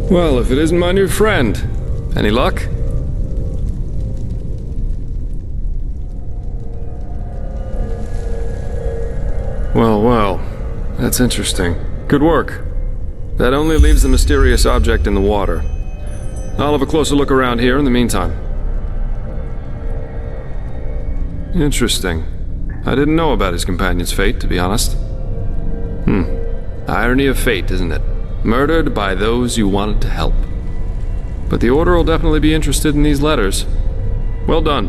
Well, if it isn't my new friend. Any luck? Well, that's interesting. Good work. That only leaves the mysterious object in the water. I'll have a closer look around here in the meantime. Interesting. I didn't know about his companion's fate, to be honest. Irony of fate, isn't it? Murdered by those you wanted to help. But the Order will definitely be interested in these letters. Well done.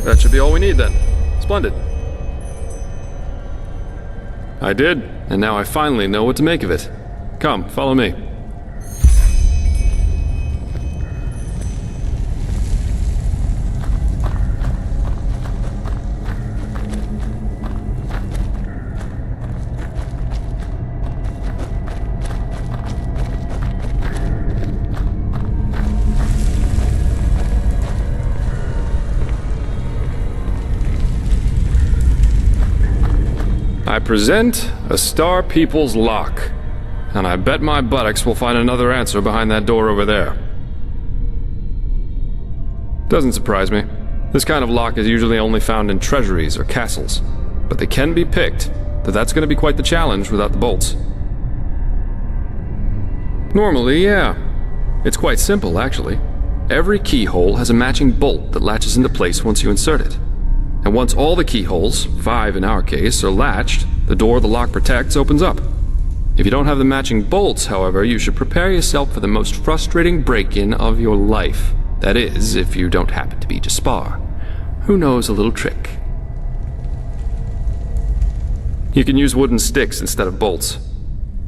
That should be all we need then. Splendid. I did, and now I finally know what to make of it. Come, follow me. I present a Star People's lock, and I bet my buttocks we'll find another answer behind that door over there. Doesn't surprise me. This kind of lock is usually only found in treasuries or castles, but they can be picked, though that's going to be quite the challenge without the bolts. Normally, yeah. It's quite simple, actually. Every keyhole has a matching bolt that latches into place once you insert it. And once all the keyholes, 5 in our case, are latched, the door the lock protects opens up. If you don't have the matching bolts, however, you should prepare yourself for the most frustrating break-in of your life. That is, if you don't happen to be Jaspar, who knows a little trick. You can use wooden sticks instead of bolts.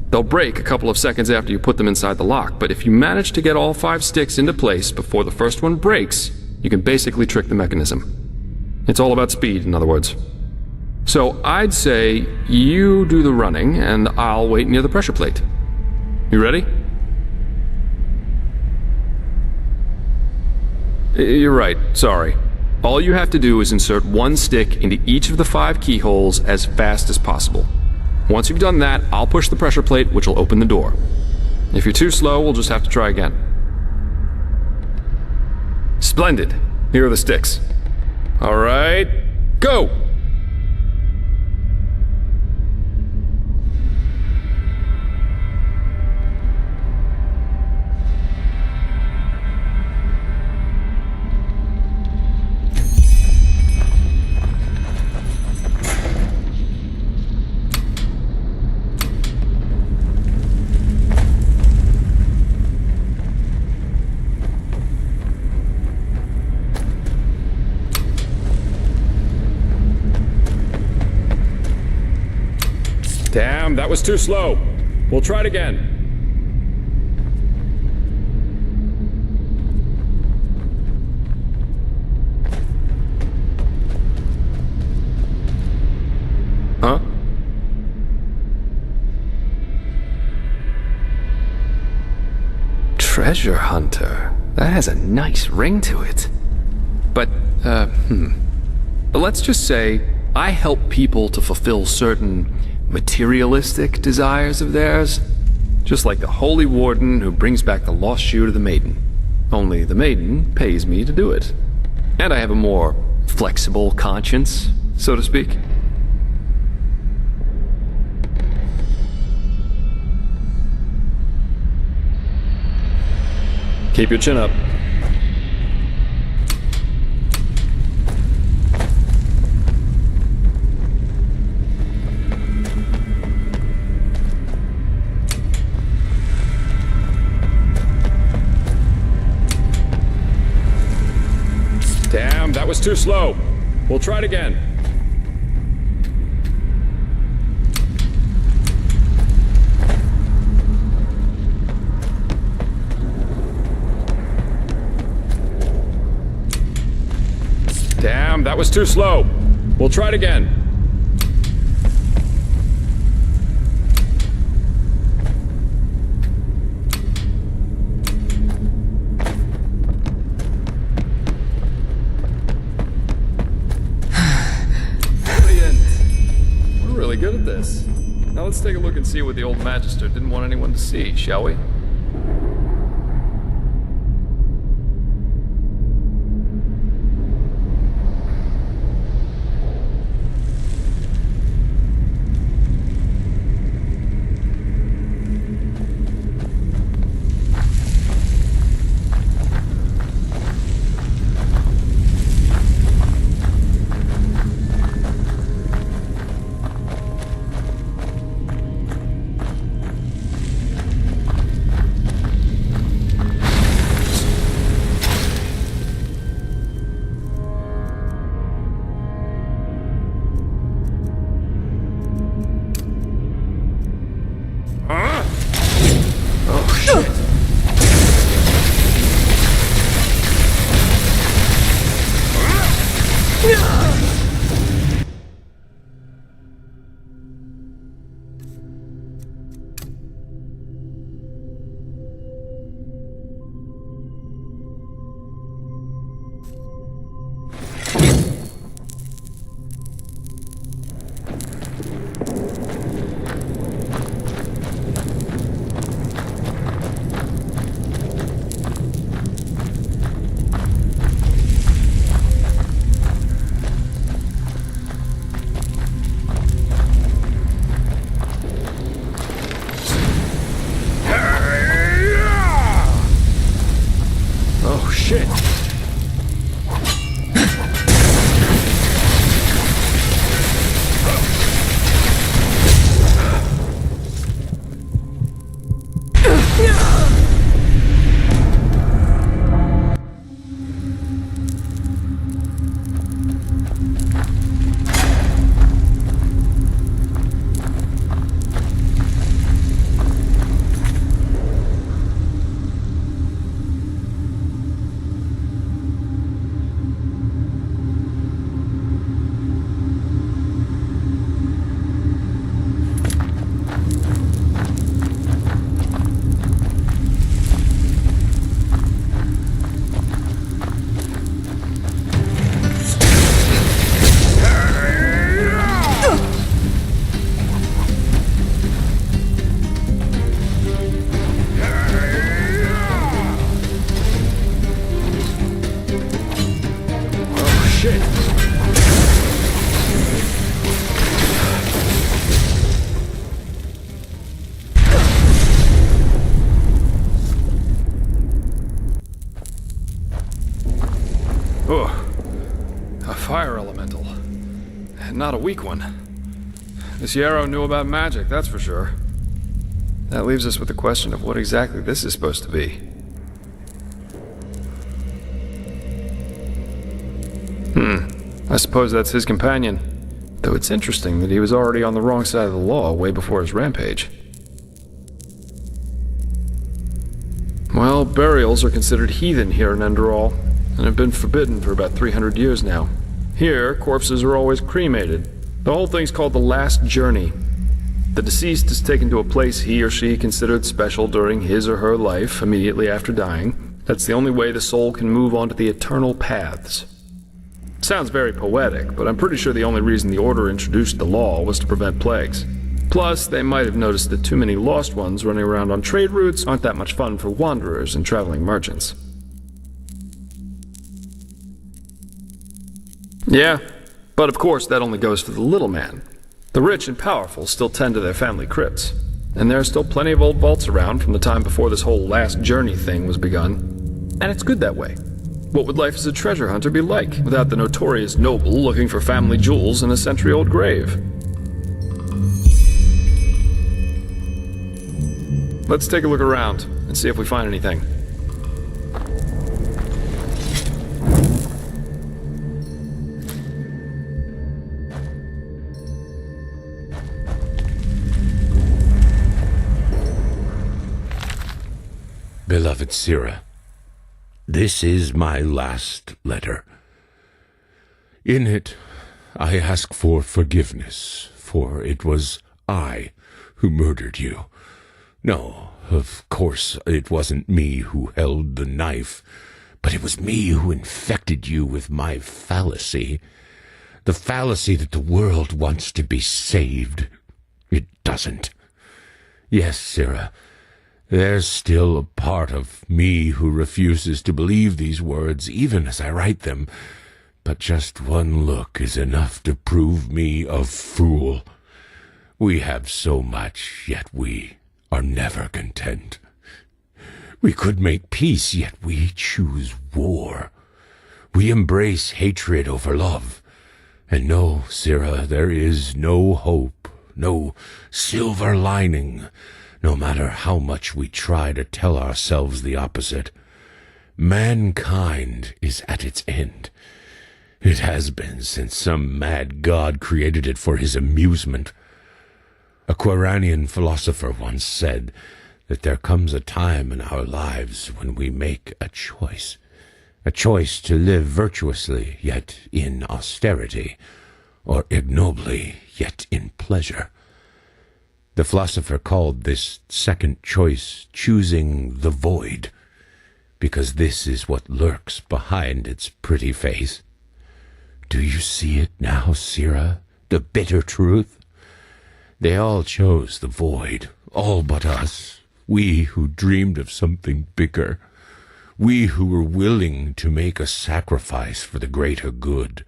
They'll break a couple of seconds after you put them inside the lock, but if you manage to get all 5 sticks into place before the first one breaks, you can basically trick the mechanism. It's all about speed, in other words. So I'd say you do the running, and I'll wait near the pressure plate. You ready? You're right, sorry. All you have to do is insert 1 stick into each of the 5 keyholes as fast as possible. Once you've done that, I'll push the pressure plate, which will open the door. If you're too slow, we'll just have to try again. Splendid. Here are the sticks. All right, go! Damn, that was too slow. We'll try it again. Huh? Treasure hunter. That has a nice ring to it. But, let's just say I help people to fulfill certain materialistic desires of theirs, just like the Holy Warden who brings back the lost shoe to the maiden. Only the maiden pays me to do it. And I have a more flexible conscience, so to speak. Keep your chin up. Damn, that was too slow. We'll try it again. Damn, that was too slow. We'll try it again. Good at this. Now let's take a look and see what the old Magister didn't want anyone to see, shall we? Oh, shit. A fire elemental. Not a weak one. This Yarrow knew about magic, that's for sure. That leaves us with the question of what exactly this is supposed to be. I suppose that's his companion. Though it's interesting that he was already on the wrong side of the law way before his rampage. Well, burials are considered heathen here in Enderal, and have been forbidden for about 300 years now. Here, corpses are always cremated. The whole thing's called the Last Journey. The deceased is taken to a place he or she considered special during his or her life, immediately after dying. That's the only way the soul can move on to the eternal paths. Sounds very poetic, but I'm pretty sure the only reason the Order introduced the law was to prevent plagues. Plus, they might have noticed that too many lost ones running around on trade routes aren't that much fun for wanderers and traveling merchants. Yeah, but of course that only goes for the little man. The rich and powerful still tend to their family crypts, and there are still plenty of old vaults around from the time before this whole Last Journey thing was begun. And it's good that way. What would life as a treasure hunter be like without the notorious noble looking for family jewels in a century-old grave? Let's take a look around and see if we find anything. Beloved Sira, this is my last letter. In it, I ask for forgiveness, for it was I who murdered you. No, of course, it wasn't me who held the knife, but it was me who infected you with my fallacy. The fallacy that the world wants to be saved. It doesn't. Yes, Sira, there's still a part of me who refuses to believe these words, even as I write them. But just one look is enough to prove me a fool. We have so much, yet we are never content. We could make peace, yet we choose war. We embrace hatred over love. And no, Sira, there is no hope, no silver lining, no matter how much we try to tell ourselves the opposite. Mankind is at its end. It has been since some mad god created it for his amusement. A Quranian philosopher once said that there comes a time in our lives when we make a choice, a choice to live virtuously, yet in austerity, or ignobly, yet in pleasure. The philosopher called this second choice choosing the void, because this is what lurks behind its pretty face. Do you see it now, Sira, the bitter truth? They all chose the void, all but us, we who dreamed of something bigger, we who were willing to make a sacrifice for the greater good.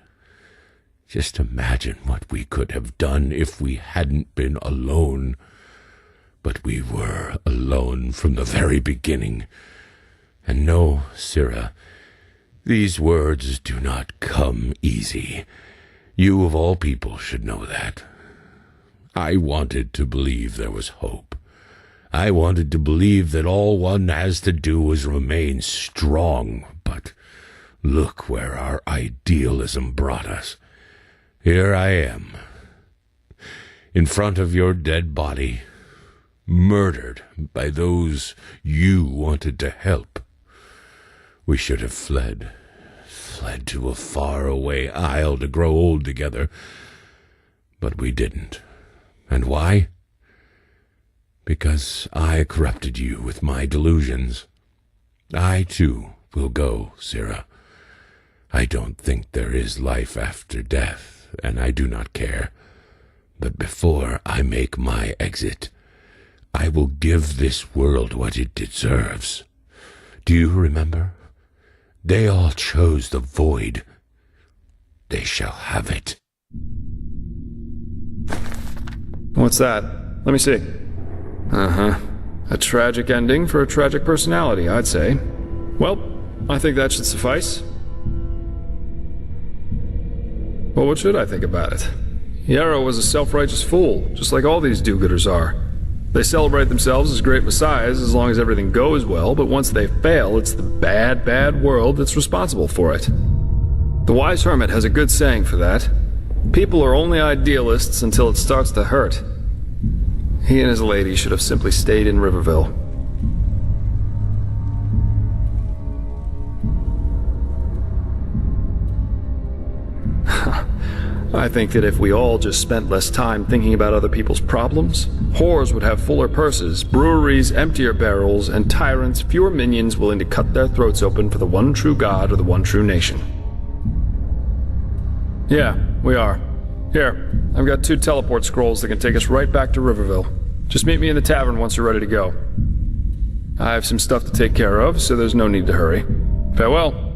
Just imagine what we could have done if we hadn't been alone. But we were alone from the very beginning. And no, Sira, these words do not come easy. You of all people should know that. I wanted to believe there was hope. I wanted to believe that all one has to do is remain strong. But look where our idealism brought us. Here I am, in front of your dead body, murdered by those you wanted to help. We should have fled to a faraway isle to grow old together, but we didn't. And why? Because I corrupted you with my delusions. I, too, will go, Sira. I don't think there is life after death, and I do not care. But before I make my exit, I will give this world what it deserves. Do you remember? They all chose the void. They shall have it. What's that? Let me see. Uh-huh. A tragic ending for a tragic personality, I'd say. Well, I think that should suffice. Well, what should I think about it? Yarrow was a self-righteous fool, just like all these do-gooders are. They celebrate themselves as great messiahs as long as everything goes well, but once they fail, it's the bad, bad world that's responsible for it. The wise hermit has a good saying for that. People are only idealists until it starts to hurt. He and his lady should have simply stayed in Riverville. I think that if we all just spent less time thinking about other people's problems, whores would have fuller purses, breweries emptier barrels, and tyrants fewer minions willing to cut their throats open for the one true God or the one true nation. Yeah, we are. Here, I've got 2 teleport scrolls that can take us right back to Riverville. Just meet me in the tavern once you're ready to go. I have some stuff to take care of, so there's no need to hurry. Farewell.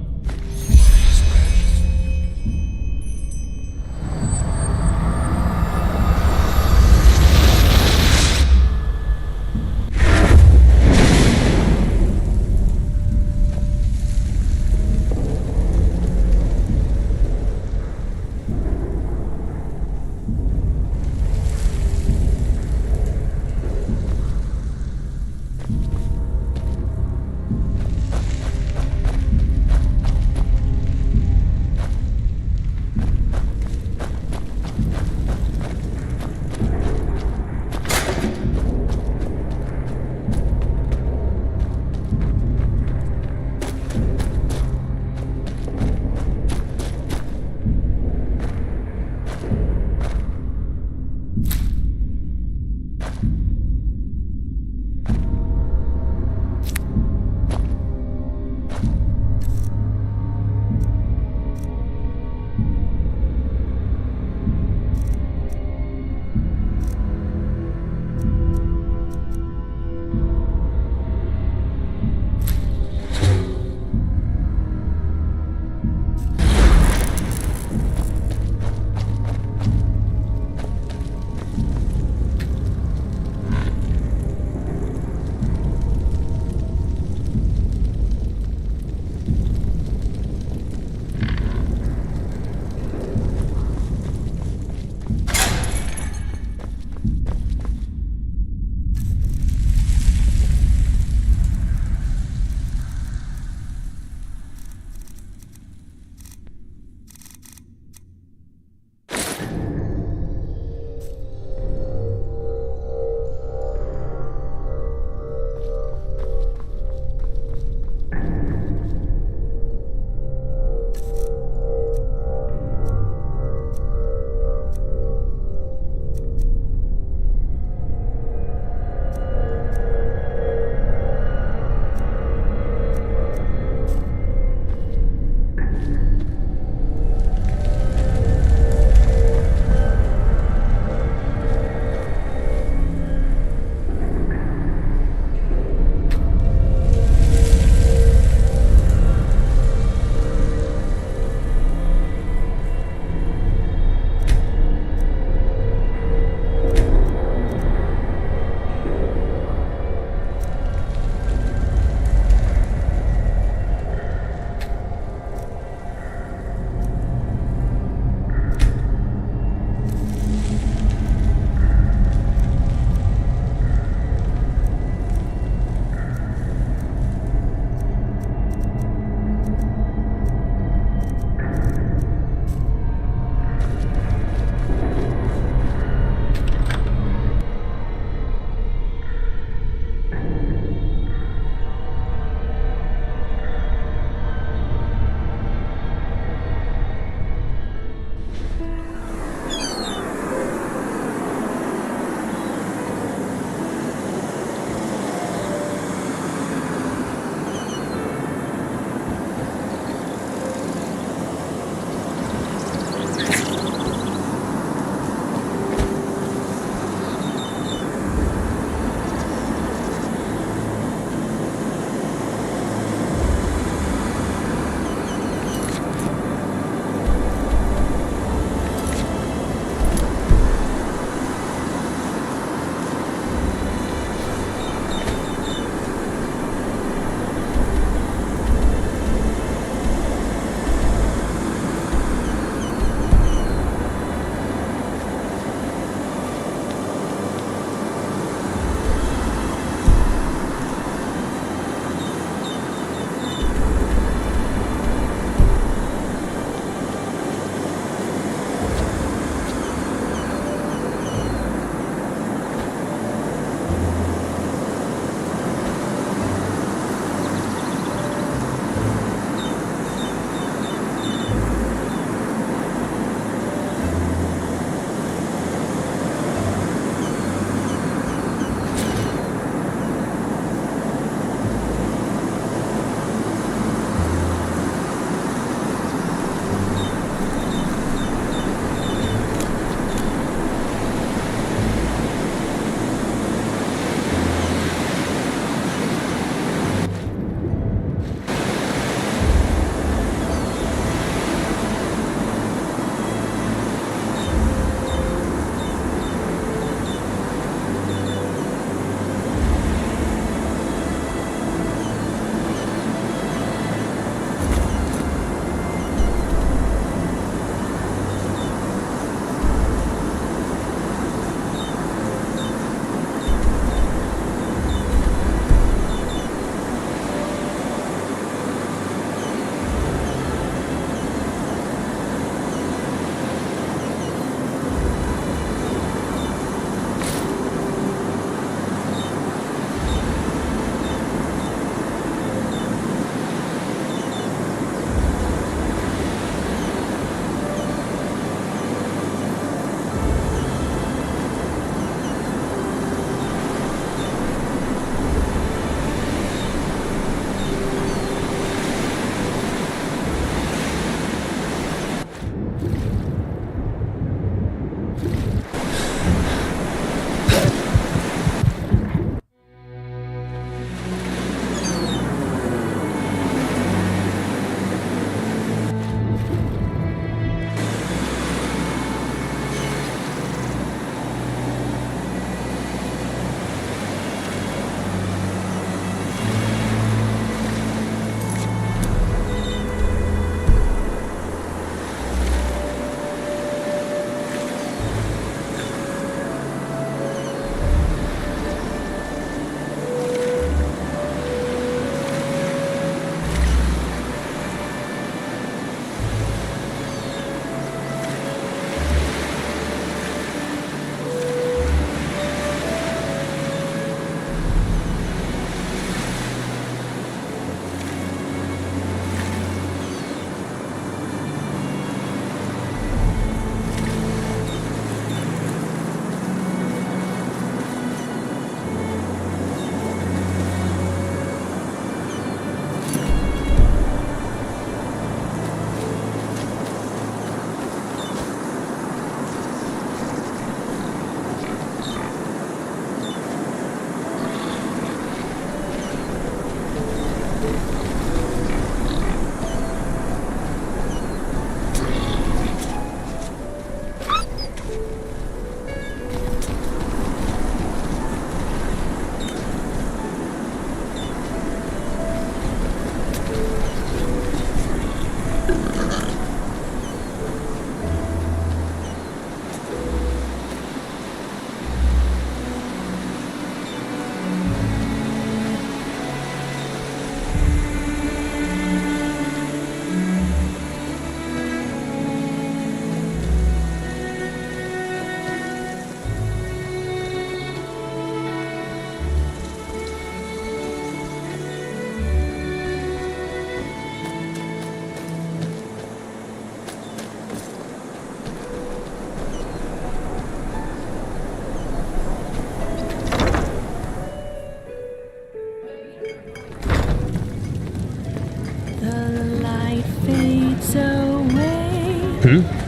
away.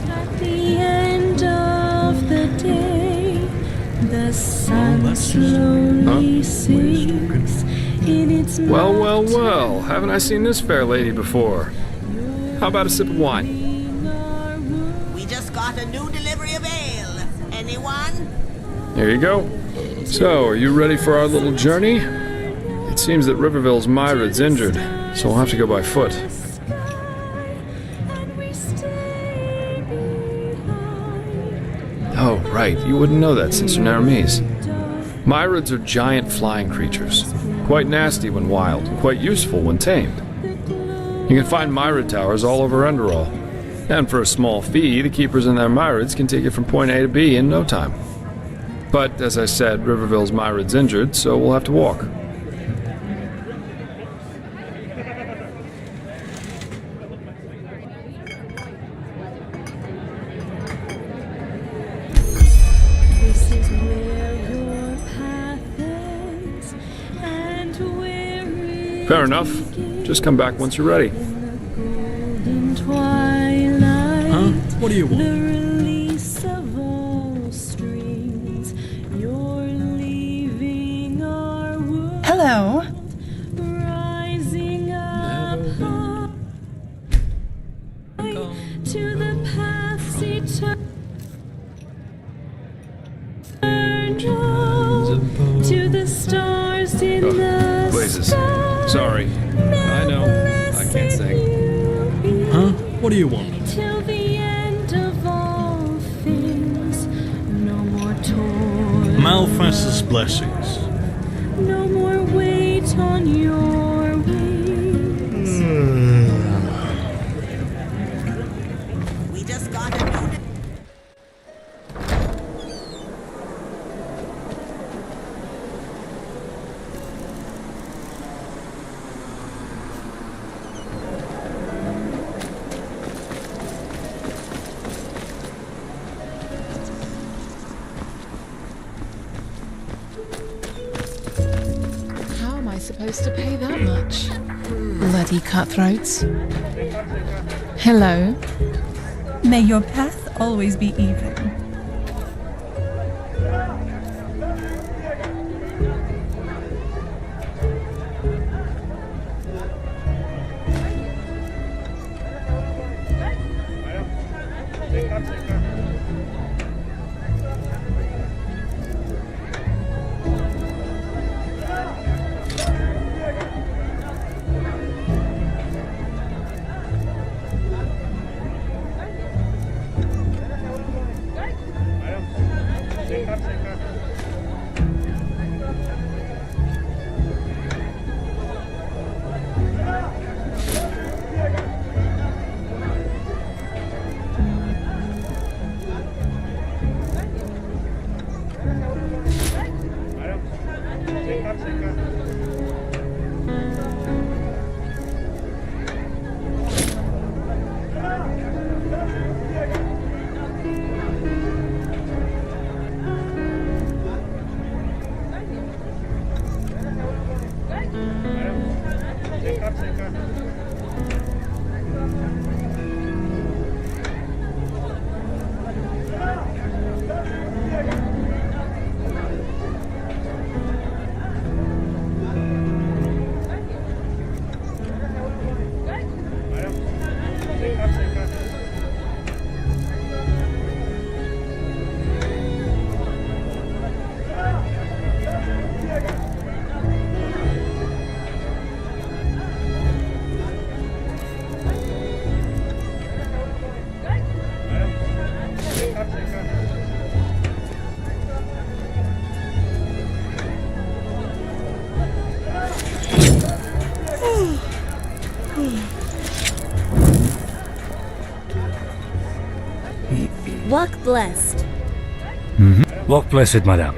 At the end of the day, the sun slowly sinks in its Well, haven't I seen this fair lady before? How about a sip of wine? We just got a new delivery of ale. Anyone? Here you go. So, are you ready for our little journey? It seems that Riverville's Myra's injured, so we'll have to go by foot. Oh, right, you wouldn't know that since you're Naramese. Myrids are giant flying creatures, quite nasty when wild, and quite useful when tamed. You can find Myrid towers all over Enderal, and for a small fee, the keepers and their Myrids can take you from point A to B in no time. But, as I said, Riverville's Myrid's injured, so we'll have to walk. This is where your path ends, and where it Fair enough. Just come back once you're ready. golden twilight. Huh? What do you The want? release of all strings. You're leaving our world. Hello. Rising up high to the paths eternal. To the stars in the Blazes. sky. Sorry. I know. I can't sing. Huh? What do you want? Till the end of all things. No more toil. Malfast's blessings. No more weight on your wings. We just got a new How am I supposed to pay that much? Bloody cutthroats. Hello. May your path always be even. Walk blessed. Walk blessed, madame.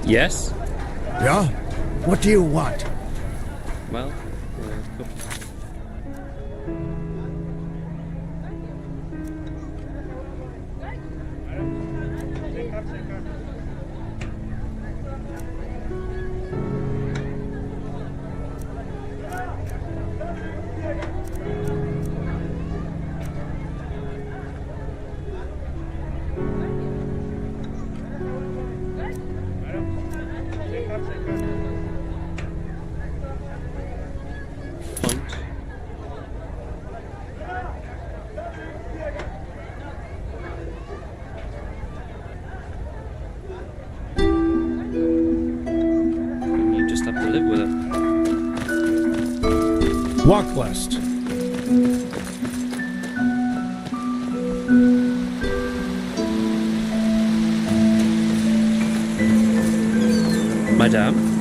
Yes? Yeah? What do you want? Well, Walk blessed. Madame?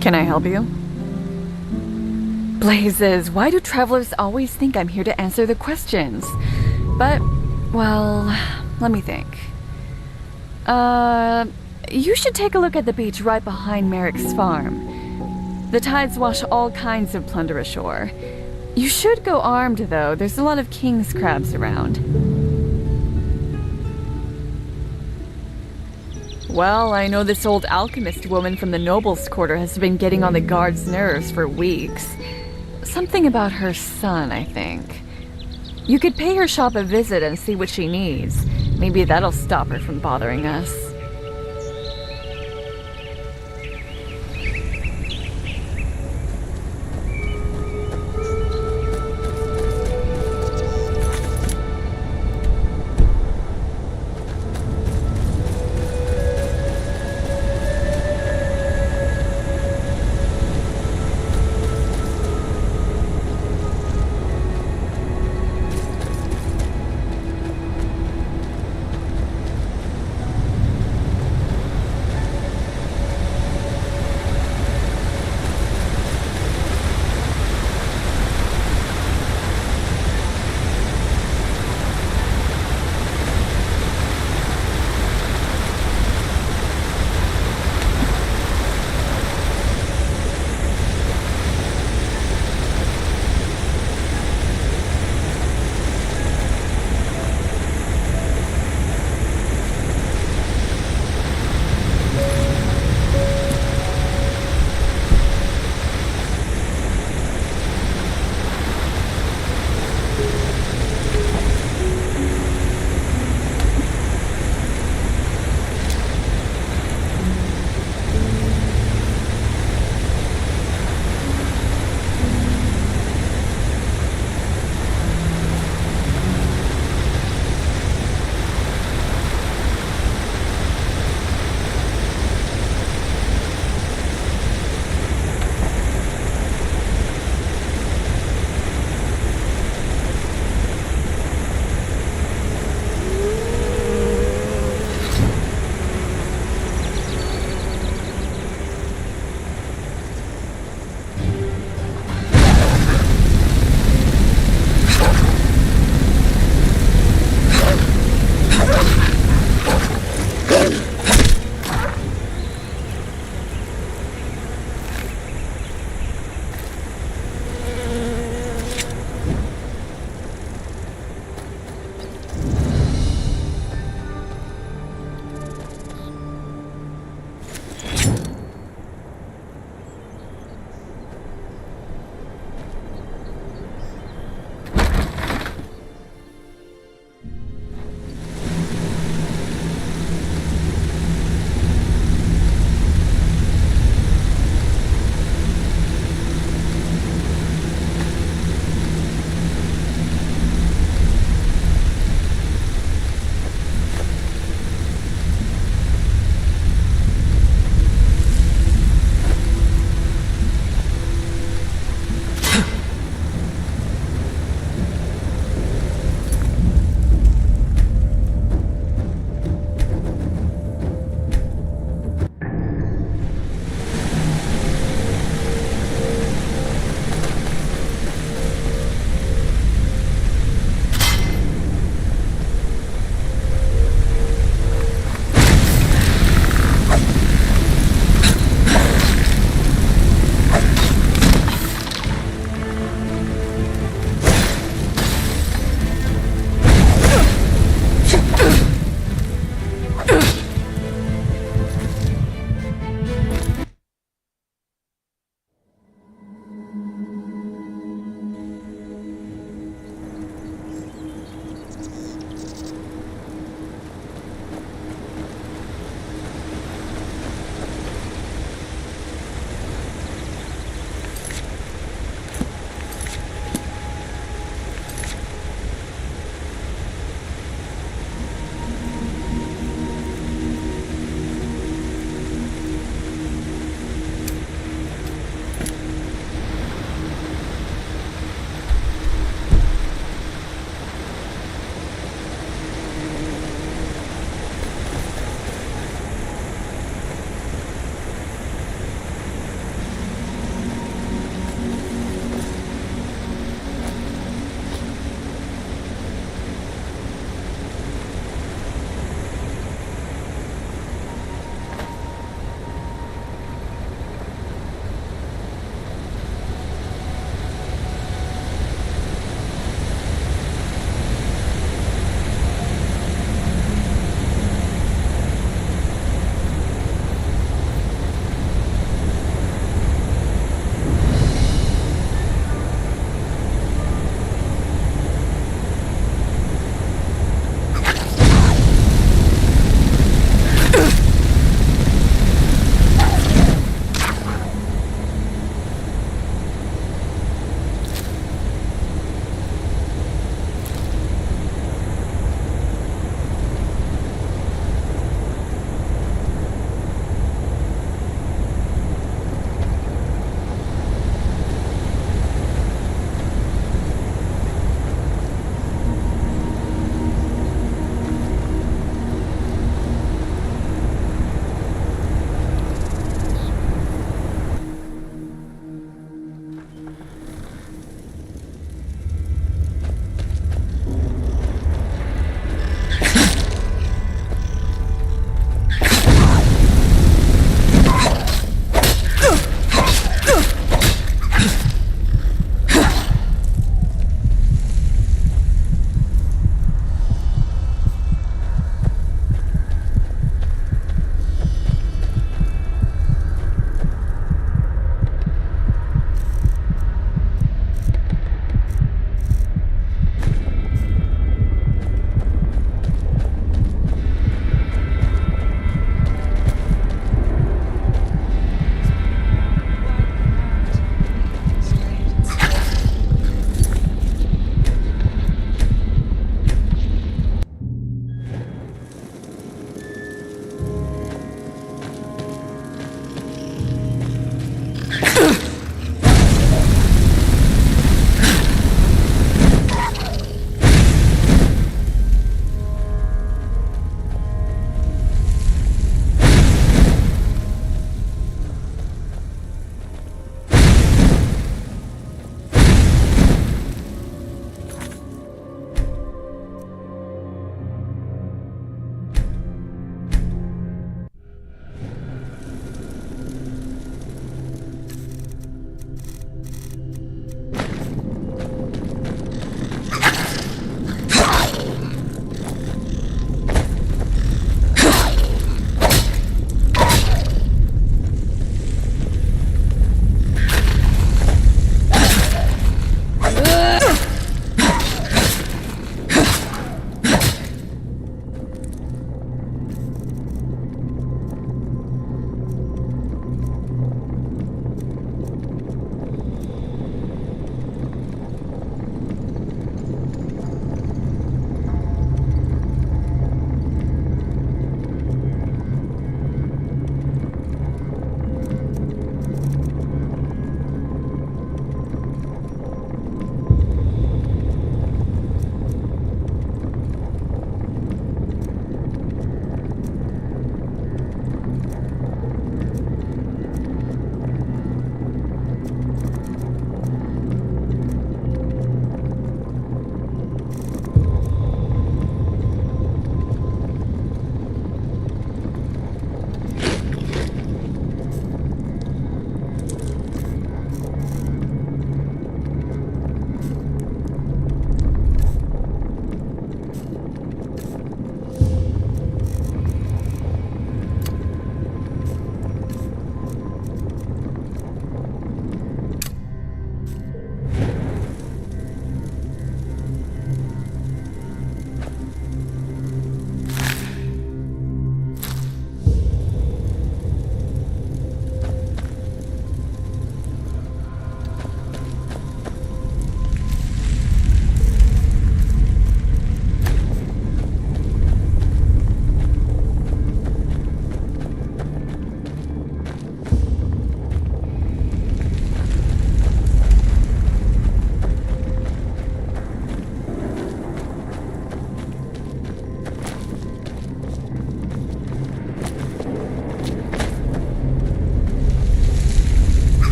Can I help you? Blazes, why do travelers always think I'm here to answer the questions? But, well, let me think. You should take a look at the beach right behind Merrick's farm. The tides wash all kinds of plunder ashore. You should go armed, though. There's a lot of king's crabs around. Well, I know this old alchemist woman from the nobles' quarter has been getting on the guards' nerves for weeks. Something about her son, I think. You could pay her shop a visit and see what she needs. Maybe that'll stop her from bothering us.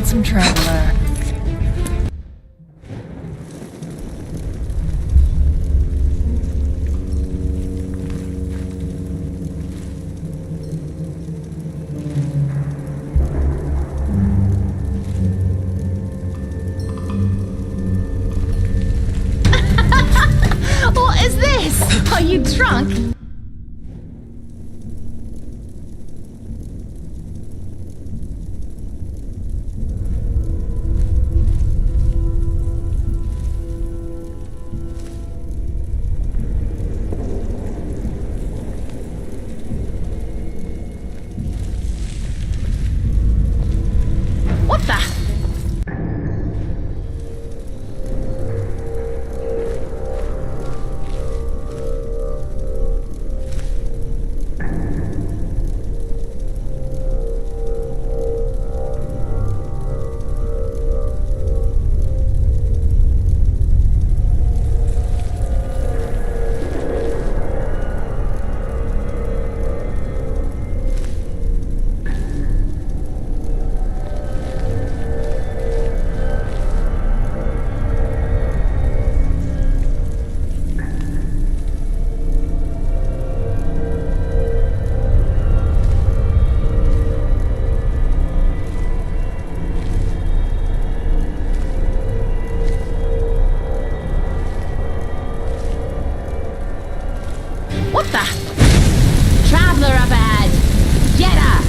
handsome traveler. What is this? Are you drunk? What the? What the? Traveler up ahead! Get her!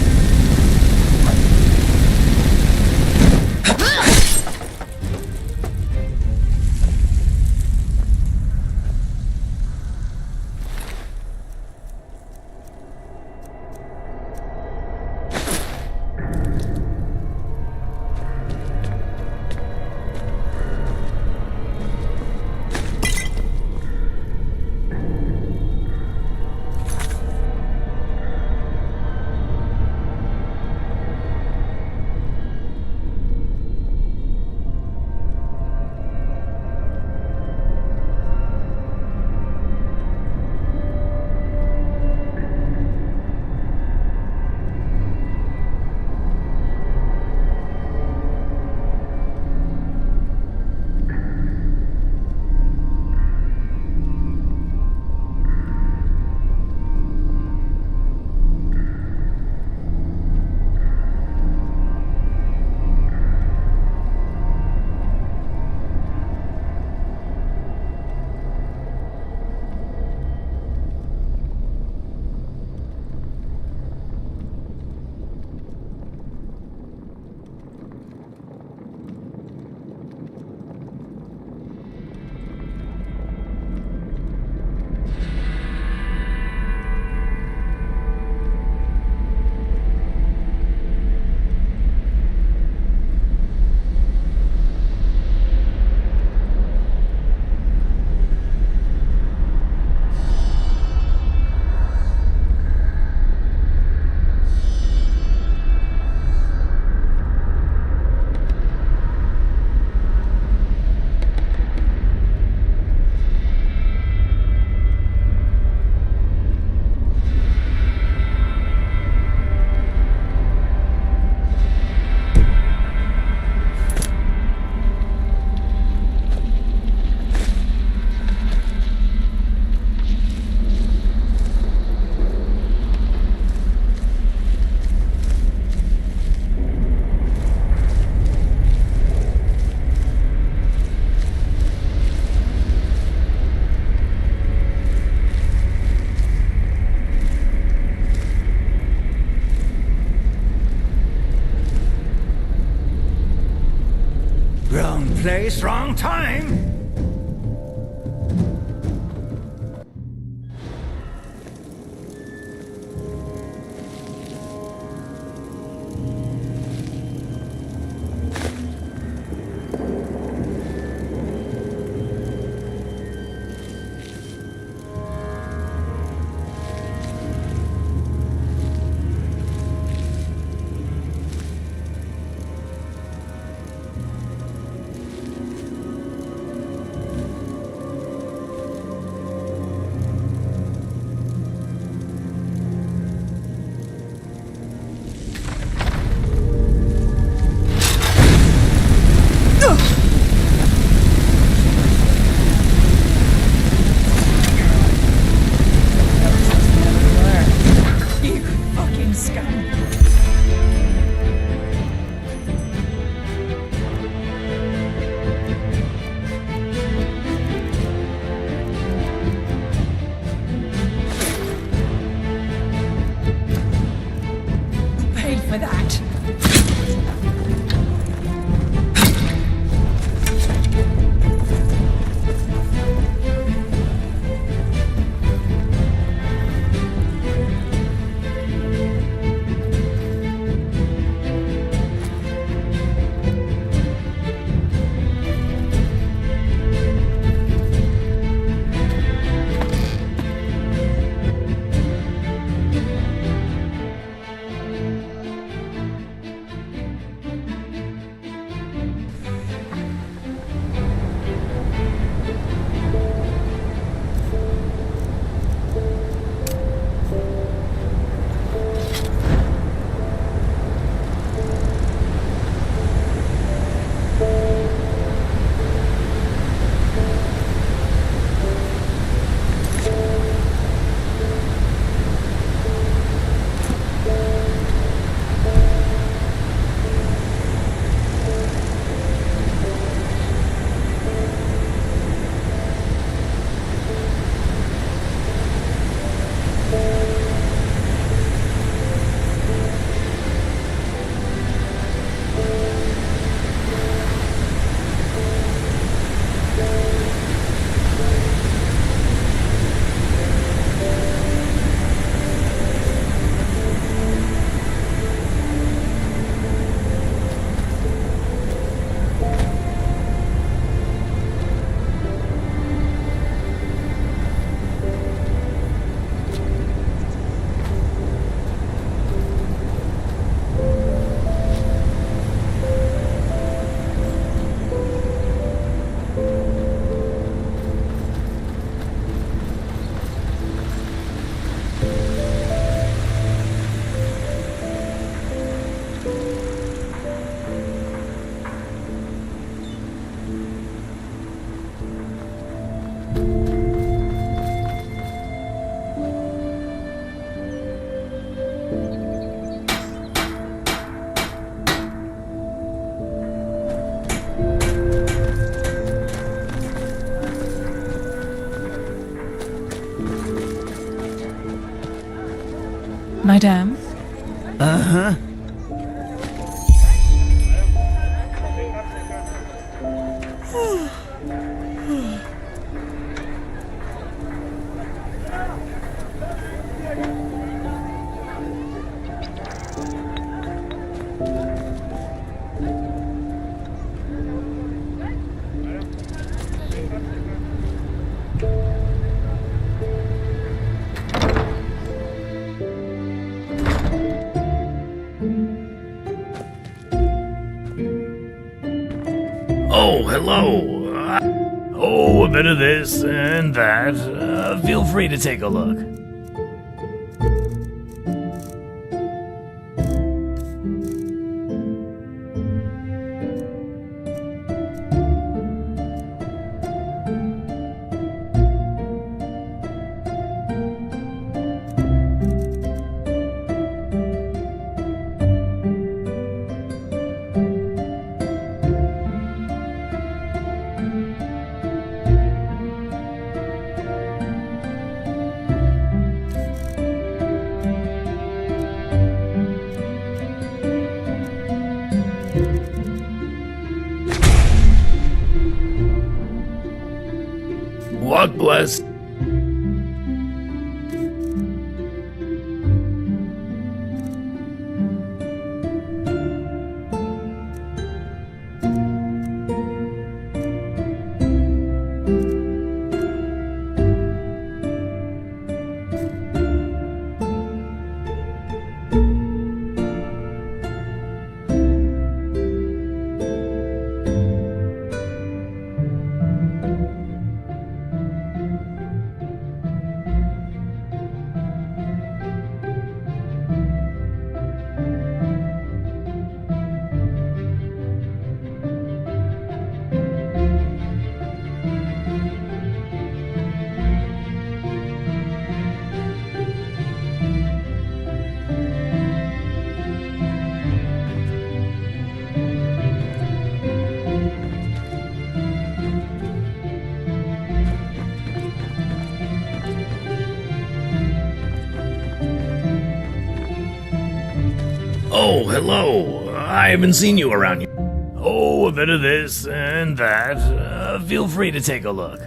Wrong place, wrong time. Madame? Uh-huh. Oh, hello. A bit of this and that. Feel free to take a look. What blessed? Oh, hello. I haven't seen you around here. Oh, a bit of this and that. Feel free to take a look.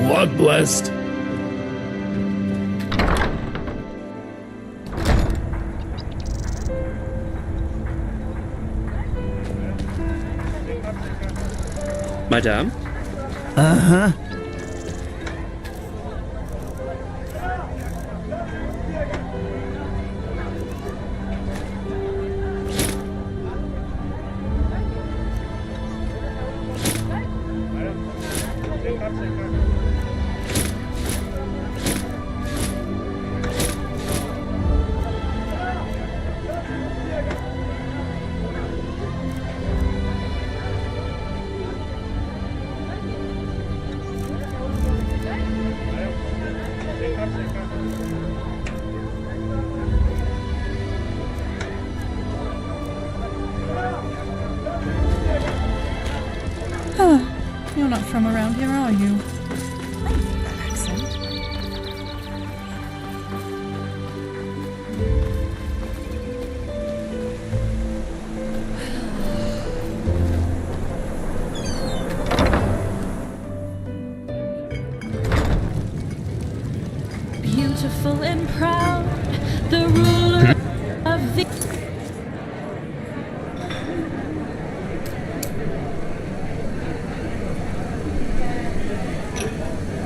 What blessed? Madame? Uh-huh. You're not from around here, are you? I know that accent.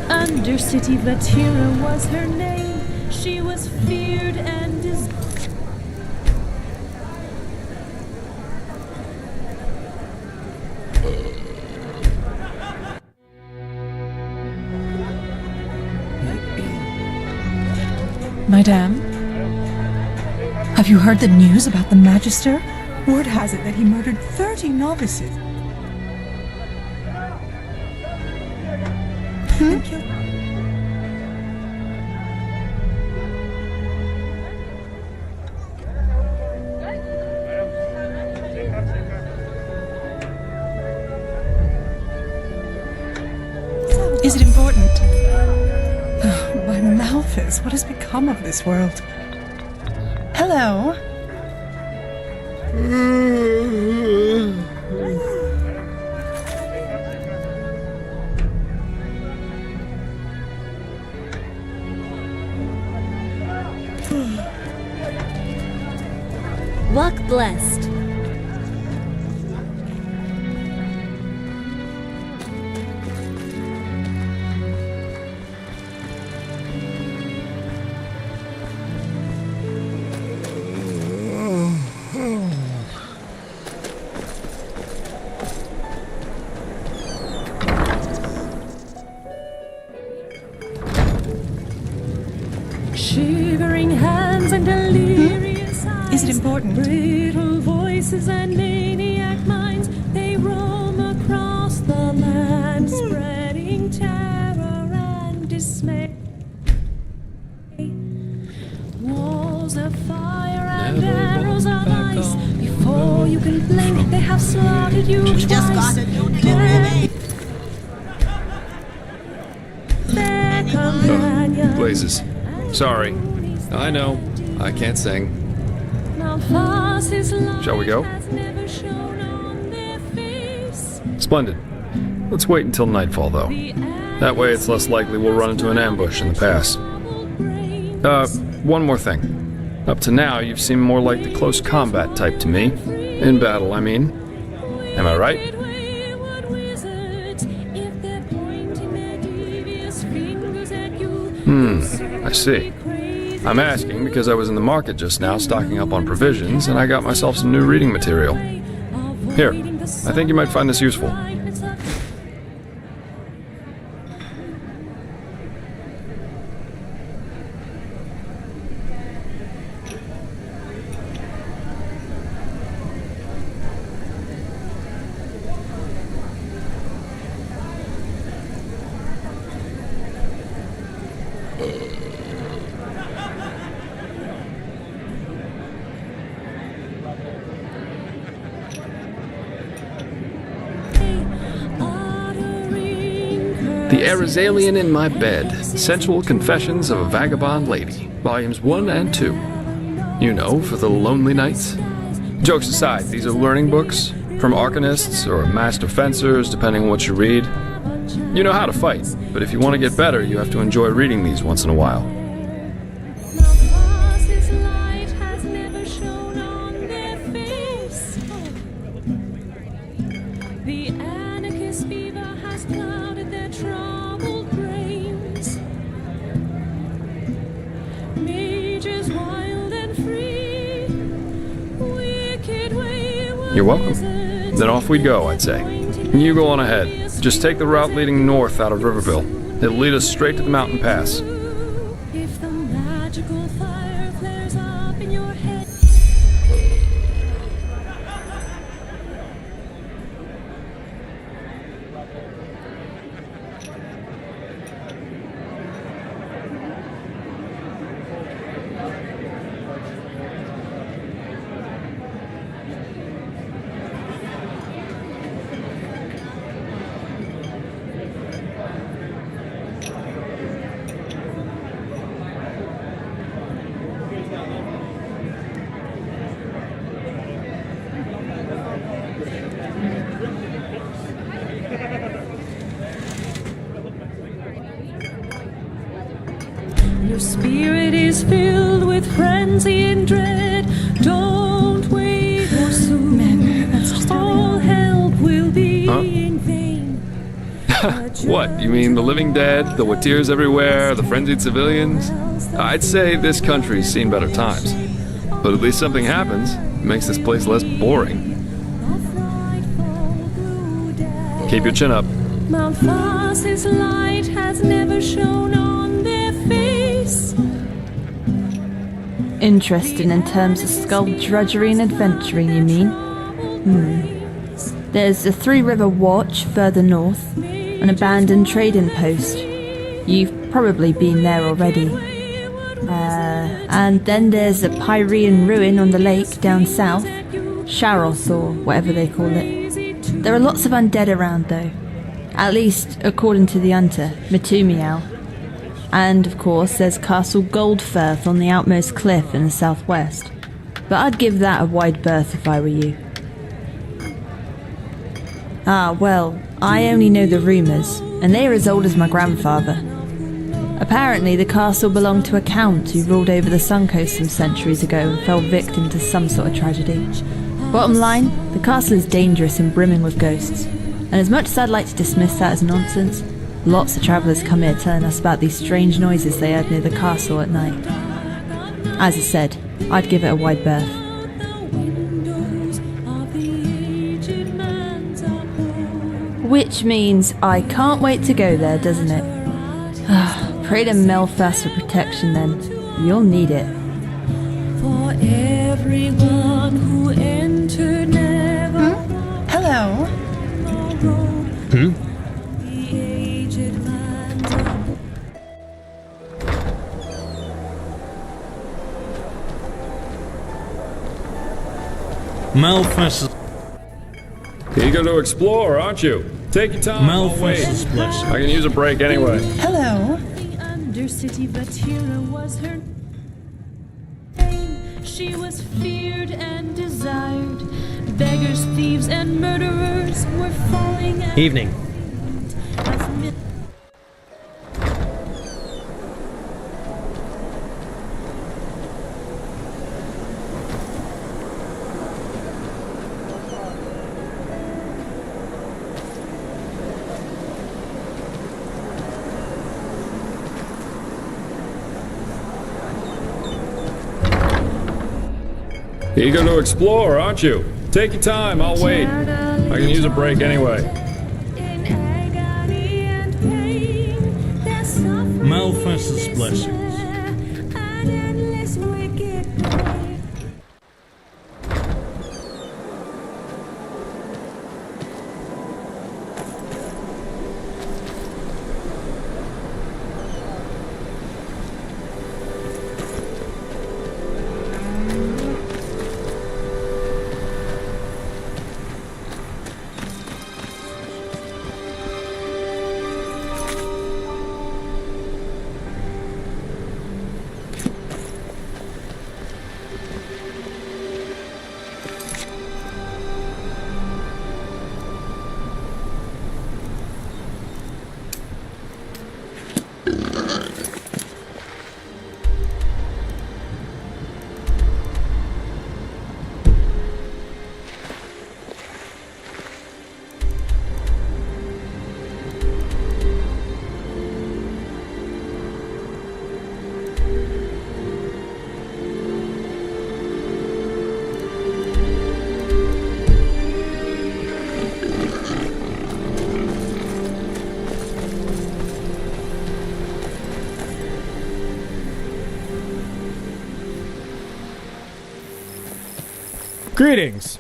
Undercity Vatira was her name. She was feared and Madame? Have you heard the news about the Magister? Word has it that he murdered 30 novices. And killed Is it important? Oh, my Malthus, what has become of this world? Hello? Walk blessed. Shivering hands and delirious eyes. Is it important? Brittle voices and maniac minds. They roam across the land, spreading terror and dismay. Walls of fire and arrows of ice. Before you can blink, they have slaughtered you twice. We just got a new delivery of aid. Their companions. Blazes. Sorry. I know. I can't sing. Shall we go? Splendid. Let's wait until nightfall, though. That way it's less likely we'll run into an ambush in the pass. One more thing. Up to now, you've seemed more like the close combat type to me. In battle, I mean. Am I right? I see. I'm asking because I was in the market just now stocking up on provisions, and I got myself some new reading material. Here, I think you might find this useful. The Arizalian in My Bed, Sensual Confessions of a Vagabond Lady, Volumes 1 and 2. You know, for the lonely nights. Jokes aside, these are learning books, from arcanists or master fencers, depending on what you read. You know how to fight, but if you want to get better, you have to enjoy reading these once in a while. You're welcome. Then off we go, I'd say. You go on ahead. Just take the route leading north out of Riverville. It'll lead us straight to the mountain pass. If the magical fire flares up in your head. What, you mean the living dead, the Watirs everywhere, the frenzied civilians? I'd say this country's seen better times. But at least something happens. It makes this place less boring. Keep your chin up. Mount Fast's light has never shone on their face. Interesting in terms of skullduggery and adventuring, you mean? There's the Three River Watch further north, an abandoned trading post. You've probably been there already. And then there's a Pyrean ruin on the lake down south, Sharoth or whatever they call it. There are lots of undead around though, at least according to the hunter, Matumiao. And of course there's Castle Goldfirth on the outmost cliff in the southwest. But I'd give that a wide berth if I were you. Ah, well, I only know the rumours, and they are as old as my grandfather. Apparently the castle belonged to a count who ruled over the Suncoast some centuries ago and fell victim to some sort of tragedy. Bottom line, the castle is dangerous and brimming with ghosts. And as much as I'd like to dismiss that as nonsense, lots of travellers come here telling us about these strange noises they heard near the castle at night. As I said, I'd give it a wide berth. Which means I can't wait to go there, doesn't it? Pray to Melfast for protection then. You'll need it. For everyone who entered never. Hello. Malfast's Eager to explore, aren't you? Take your time. I'll wait. Malfast's blessing. I can use a break anyway. Hello. The Undercity Vatira was her name. She was feared and desired. Beggars, thieves, and murderers were falling out. Evening. Eager to explore, aren't you? Take your time, I'll wait. I can use a break anyway. Malfast's blessings. Greetings.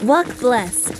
Walk blessed.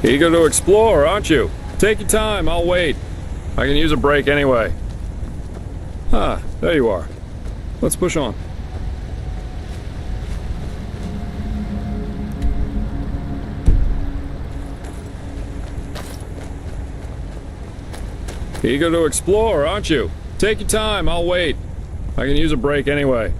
Eager to explore, aren't you? Take your time, I'll wait. I can use a break anyway. Ah, there you are. Let's push on. Eager to explore, aren't you? Take your time, I'll wait. I can use a break anyway.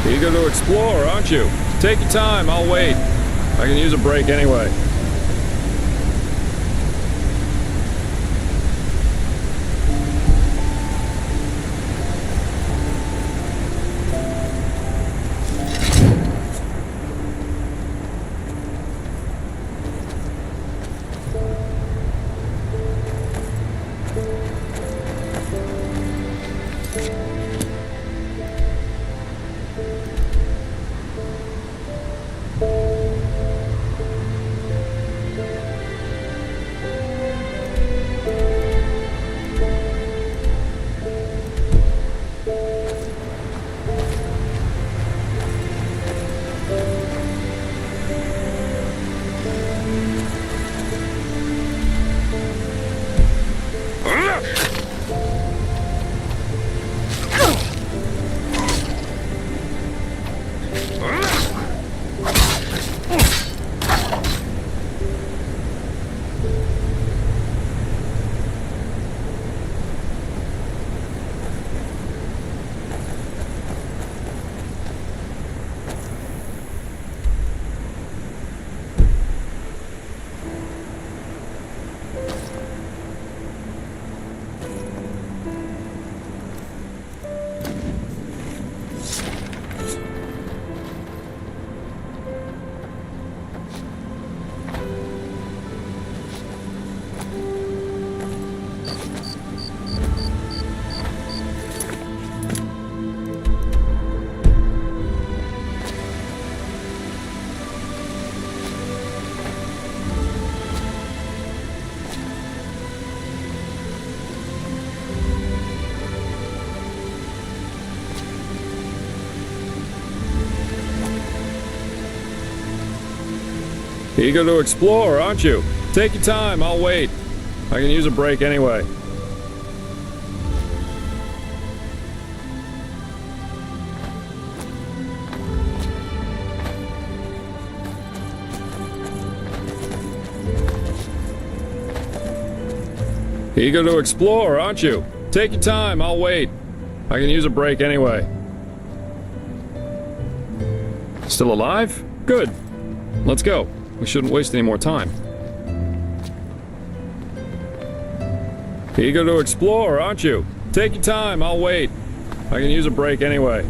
Eager to explore, aren't you? Take your time, I'll wait. I can use a break anyway. Eager to explore, aren't you? Take your time, I'll wait. I can use a break anyway. Eager to explore, aren't you? Take your time, I'll wait. I can use a break anyway. Still alive? Good. Let's go. We shouldn't waste any more time. Eager to explore, aren't you? Take your time, I'll wait. I can use a break anyway.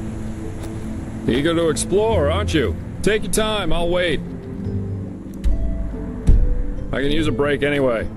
Eager to explore, aren't you? Take your time, I'll wait. I can use a break anyway.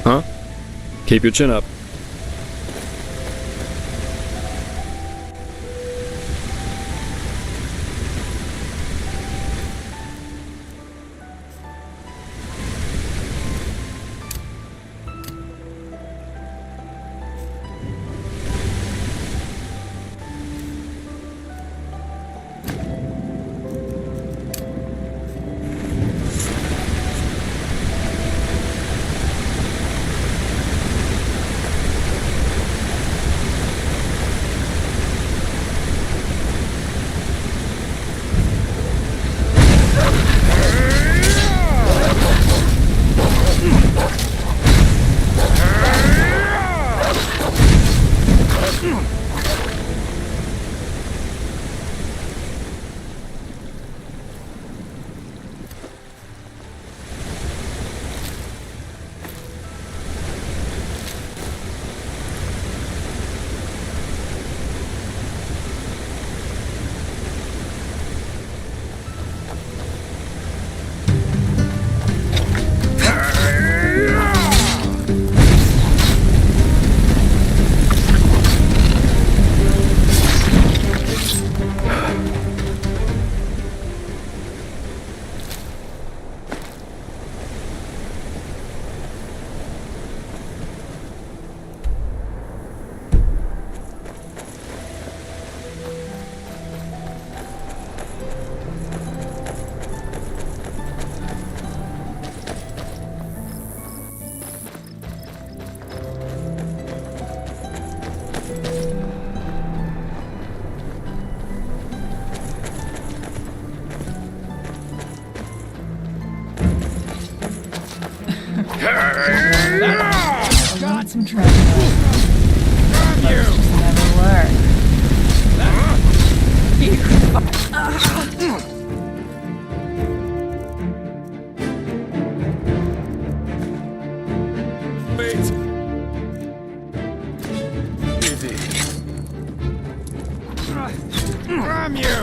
Huh? Keep your chin up. Got some trouble. Just never work. Wait! From you!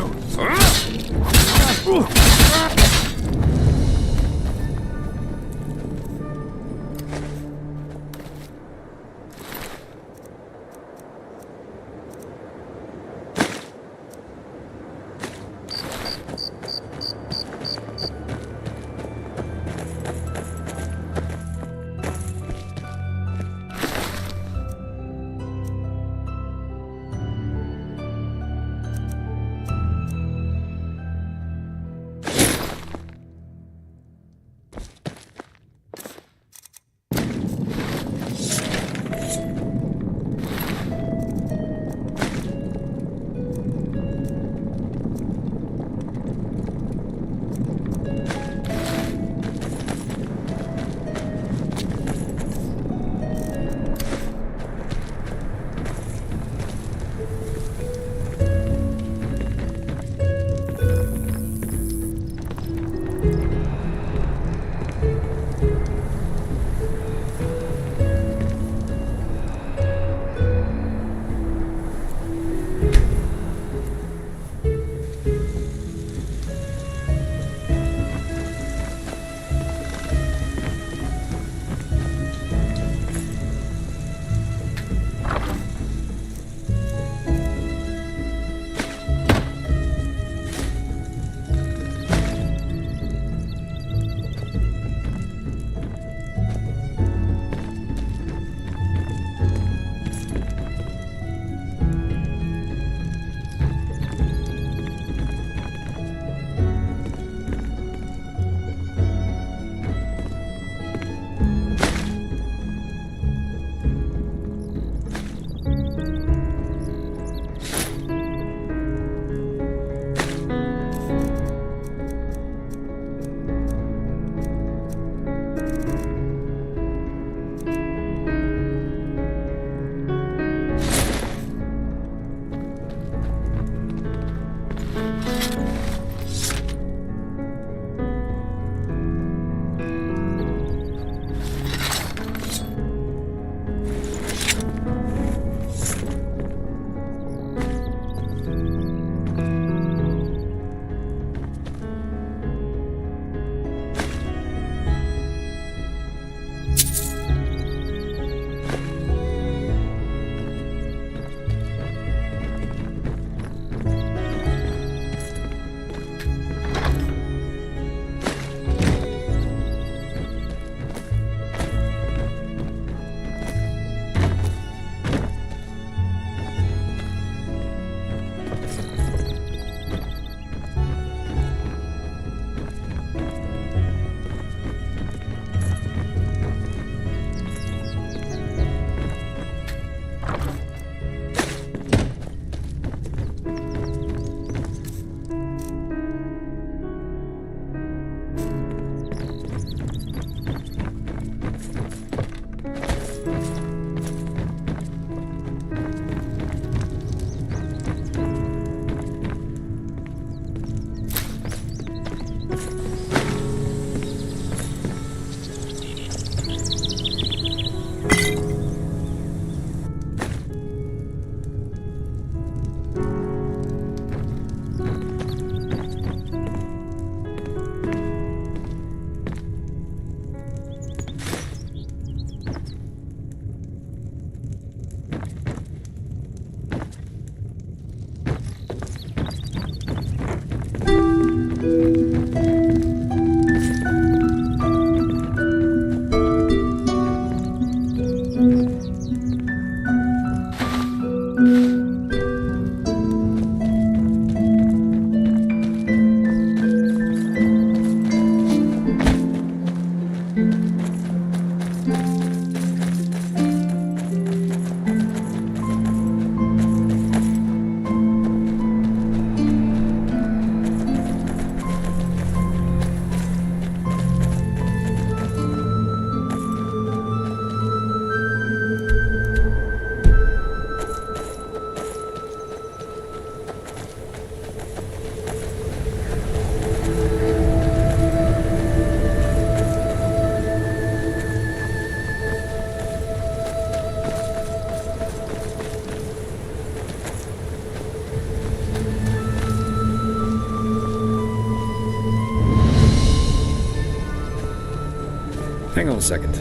hang on a second.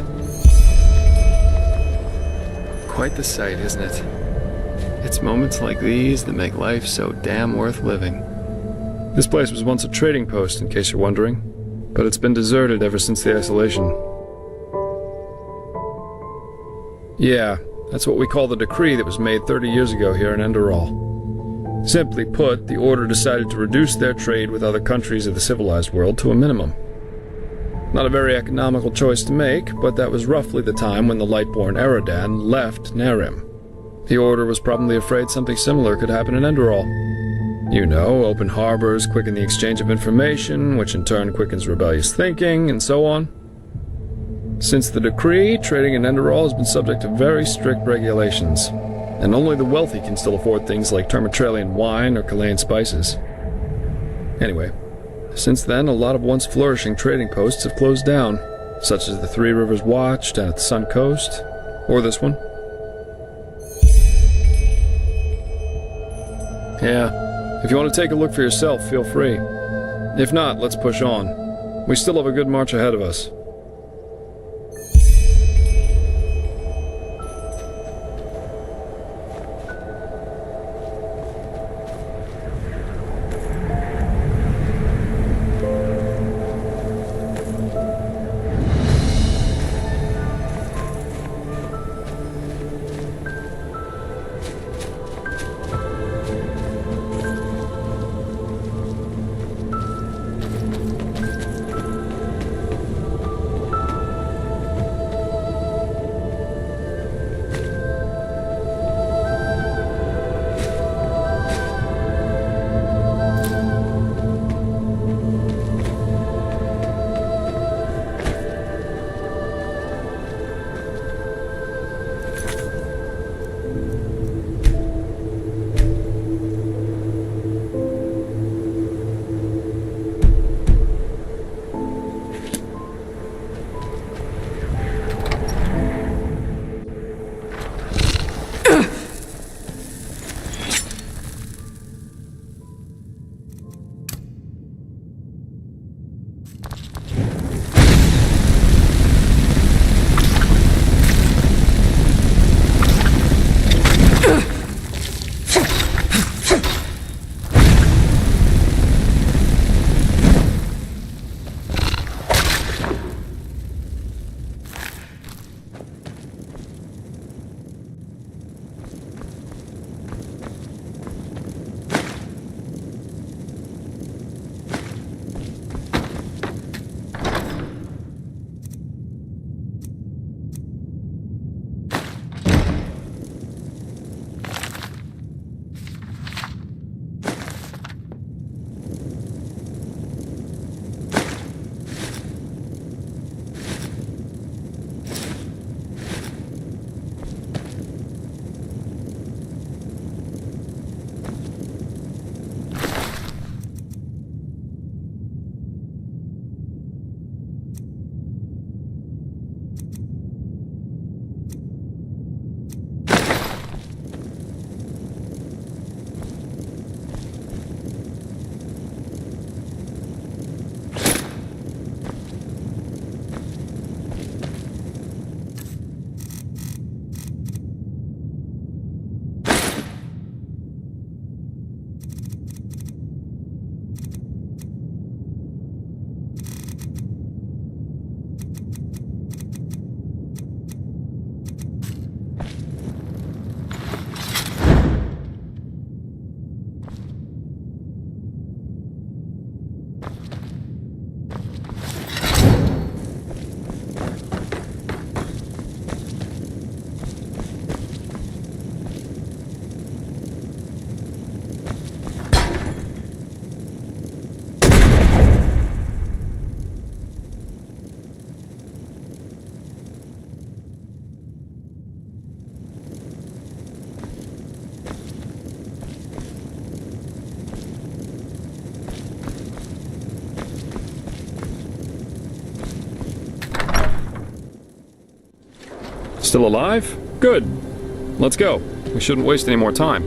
Quite the sight, isn't it? It's moments like these that make life so damn worth living. This place was once a trading post, in case you're wondering, but it's been deserted ever since the isolation. Yeah, that's what we call the decree that was made 30 years ago here in Enderal. Simply put, the Order decided to reduce their trade with other countries of the civilized world to a minimum. Not a very economical choice to make, but that was roughly the time when the Lightborn Eridan left Narim. The Order was probably afraid something similar could happen in Enderal. You know, open harbors quicken the exchange of information, which in turn quickens rebellious thinking, and so on. Since the decree, trading in Enderal has been subject to very strict regulations, and only the wealthy can still afford things like Termatralian wine or Chilean spices. Anyway, since then, a lot of once flourishing trading posts have closed down, such as the Three Rivers Watch down at the Sun Coast, or this one. Yeah. If you want to take a look for yourself, feel free. If not, let's push on. We still have a good march ahead of us. Still alive? Good. Let's go. We shouldn't waste any more time.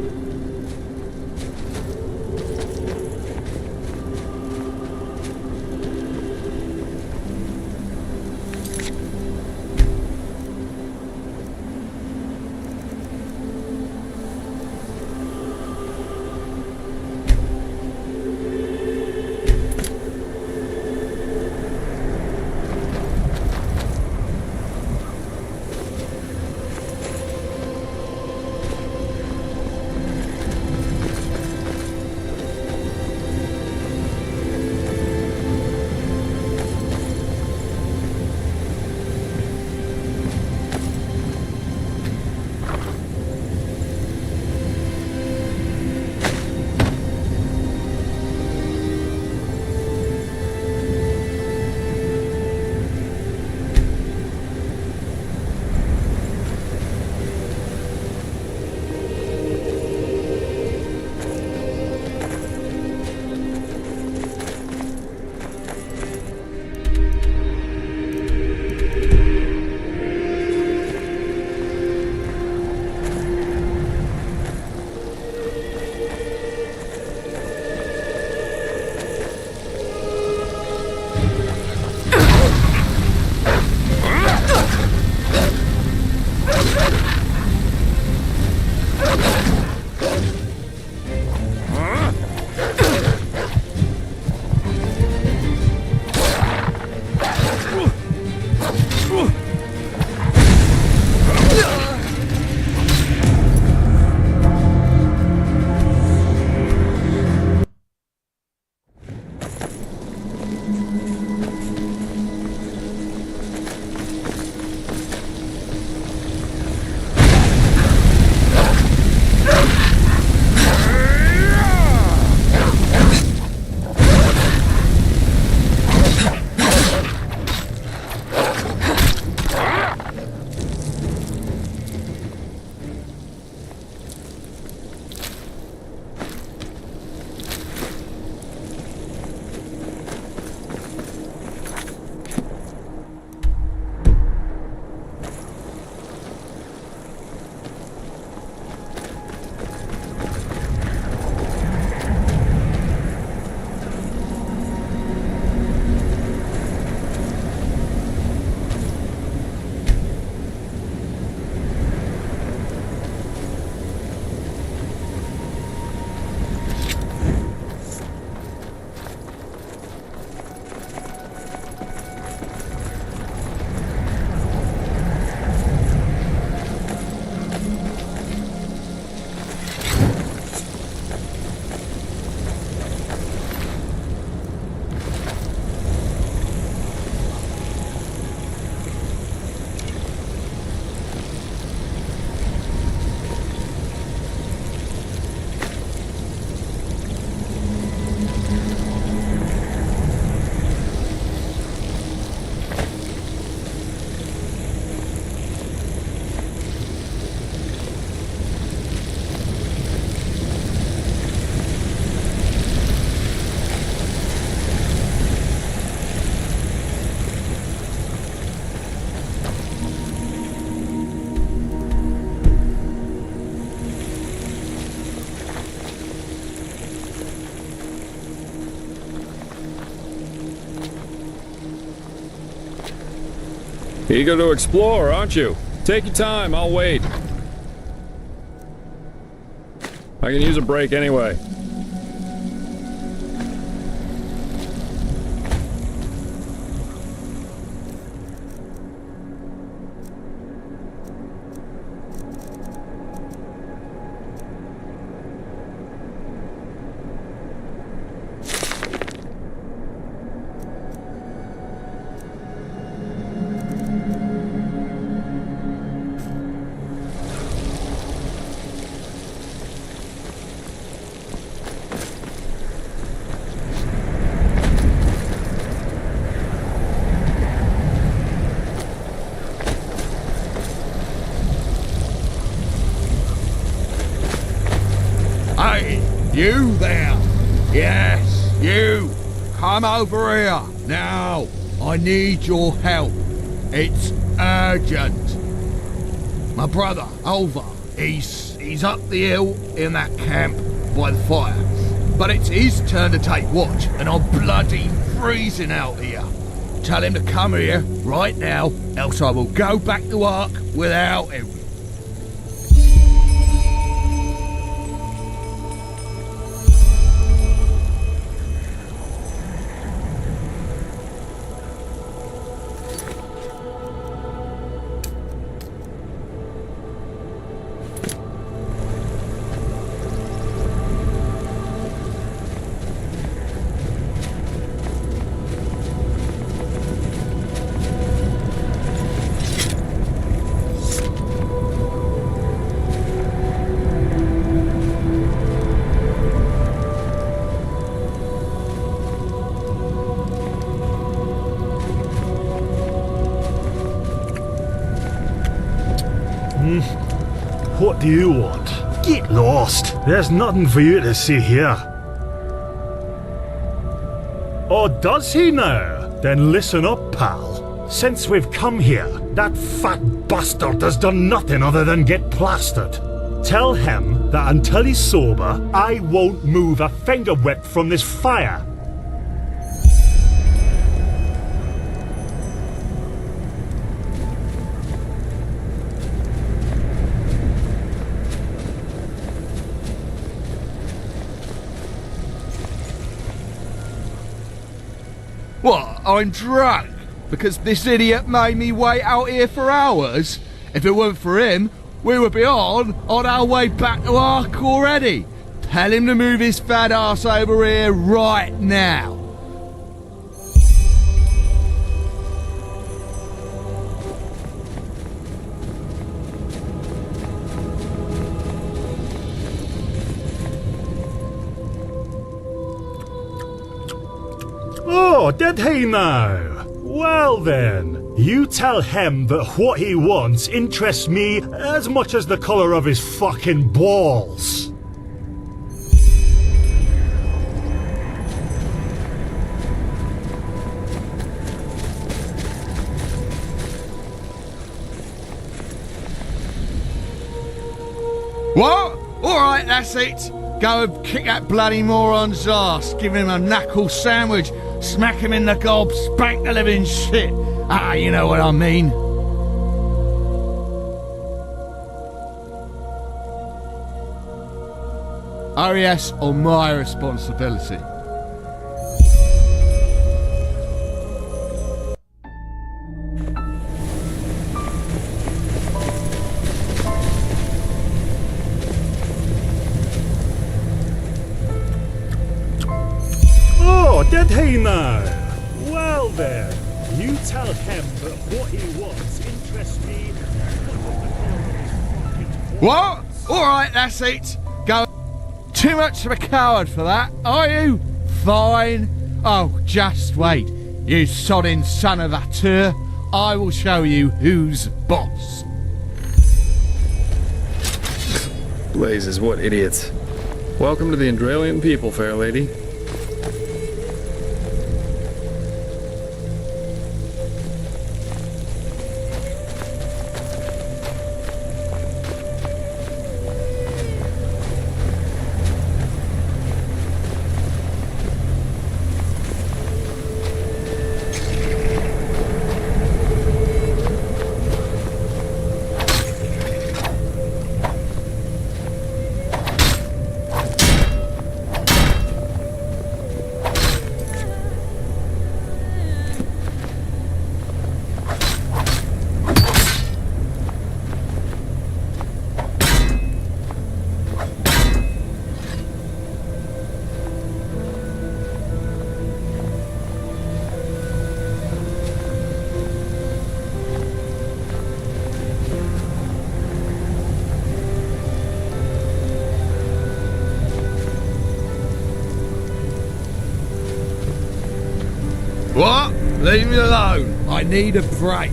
Eager to explore, aren't you? Take your time, I'll wait. I can use a break anyway. You there! Yes, you! Come over here, now! I need your help. It's urgent. My brother, Olvar, he's up the hill in that camp by the fire. But it's his turn to take watch, and I'm bloody freezing out here. Tell him to come here, right now, else I will go back to Ark without him. What do you want? Get lost. There's nothing for you to see here. Oh, does he now? Then listen up, pal. Since we've come here, that fat bastard has done nothing other than get plastered. Tell him that until he's sober, I won't move a finger width from this fire. What, I'm drunk? Because this idiot made me wait out here for hours? If it weren't for him, we would be on our way back to Ark already. Tell him to move his fat ass over here right now. Oh, did he now? Well then, you tell him that what he wants interests me as much as the colour of his fucking balls. What? Alright, that's it. Go and kick that bloody moron's ass, give him a knuckle sandwich, smack him in the gob, spank the living shit. Ah, you know what I mean. Oh yes, on my responsibility. Did he now? Well then, you tell him that what he wants interests me. What? Alright, that's it. Go. Too much of a coward for that, are you? Fine. Oh, just wait. You sodding son of a tur. I will show you who's boss. Blazes, what idiots. Welcome to the Enderalian people, fair lady. What? Leave me alone. I need a break.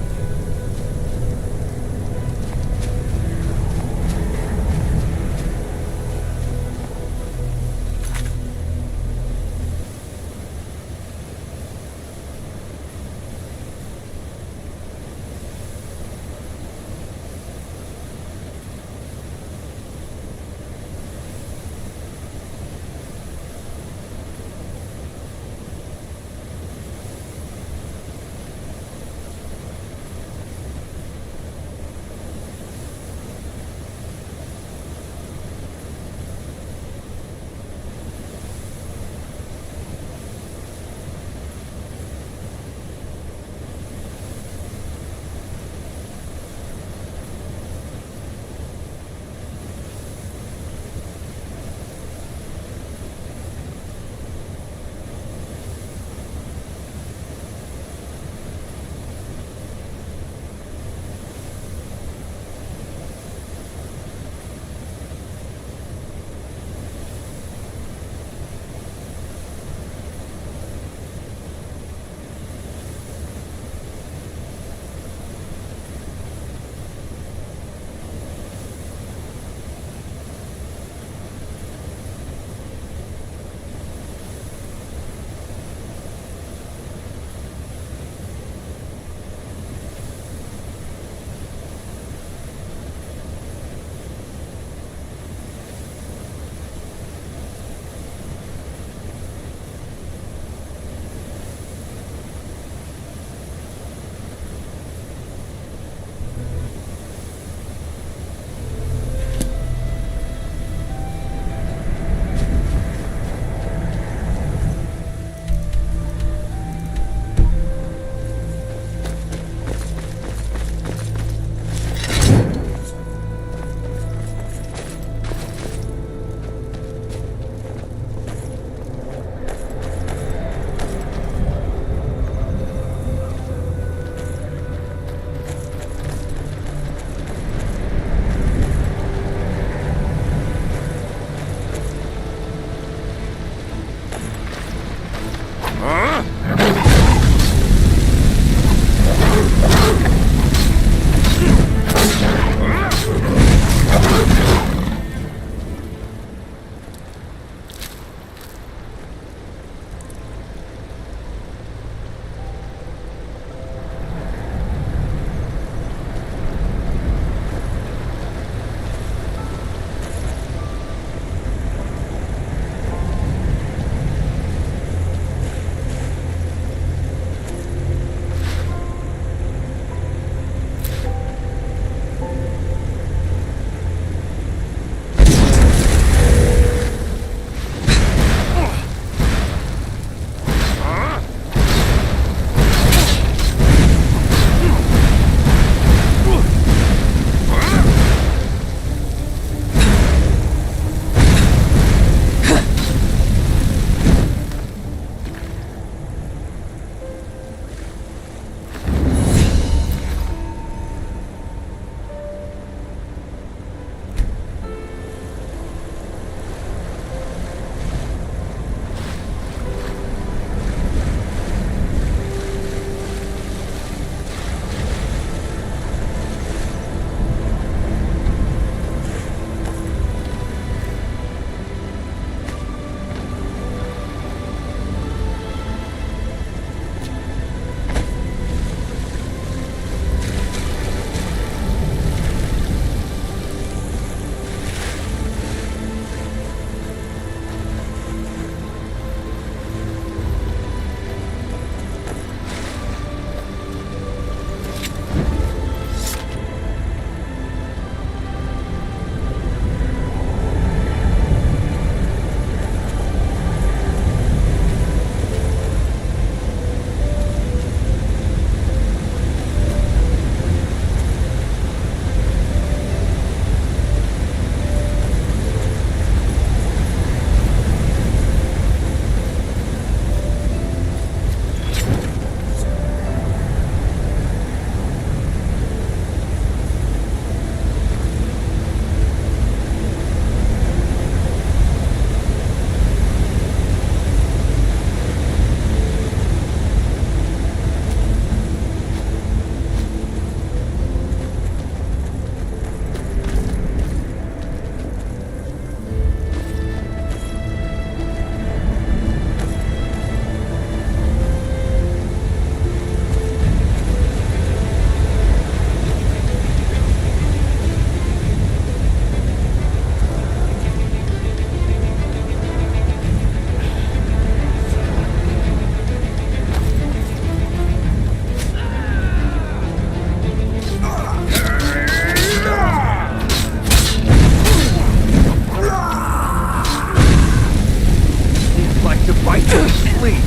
flee.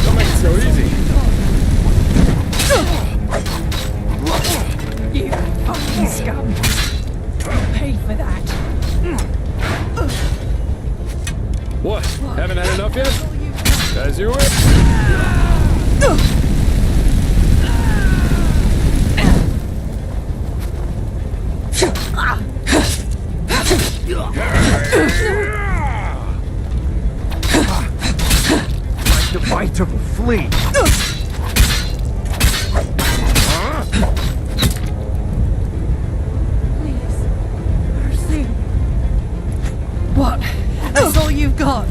Don't make it so easy. You fucking scum. You'll pay for that. What? Haven't had enough yet? As you wish. Like the bite of a flea. Please. Mercy. What? That's all you've got?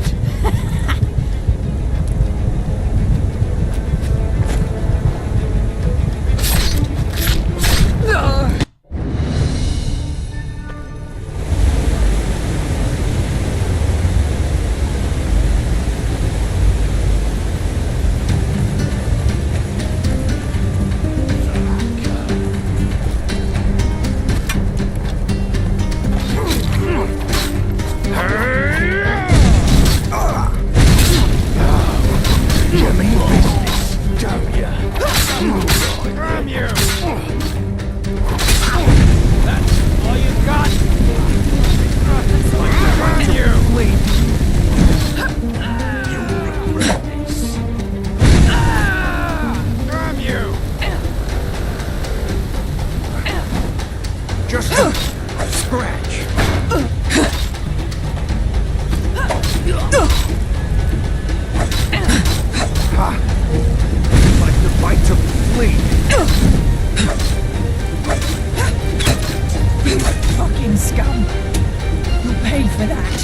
Just a scratch. Like the bite of a flea. You fucking scum. You'll pay for that.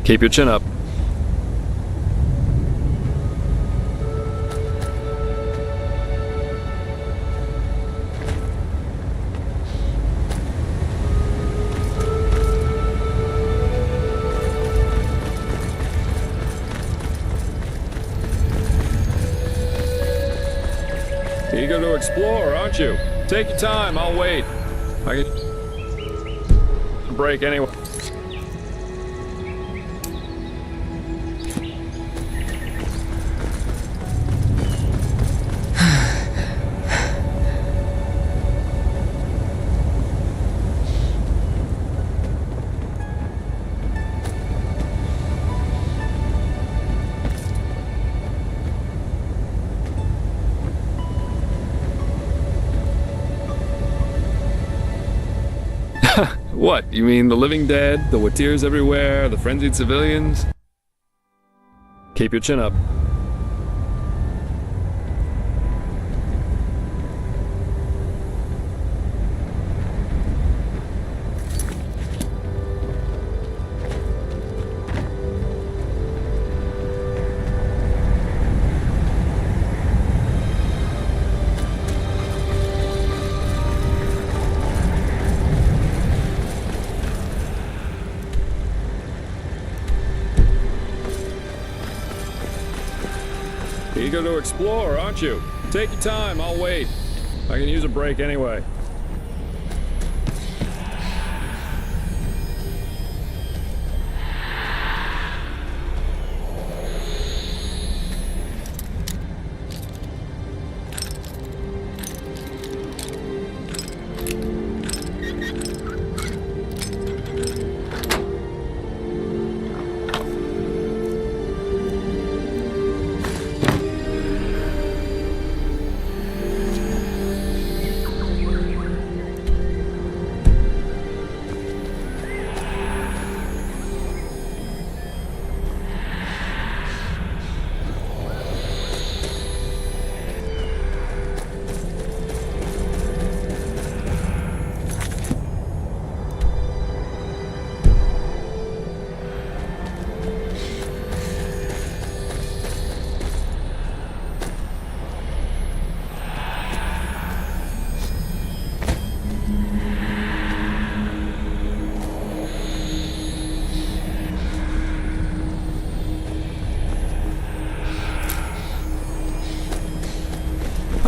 Keep your chin up. Eager to explore, aren't you? Take your time, I'll wait. I can break anyway. What? You mean the living dead, the Watirs everywhere, the frenzied civilians? Keep your chin up. Eager to explore, aren't you? Take your time, I'll wait. I can use a break anyway.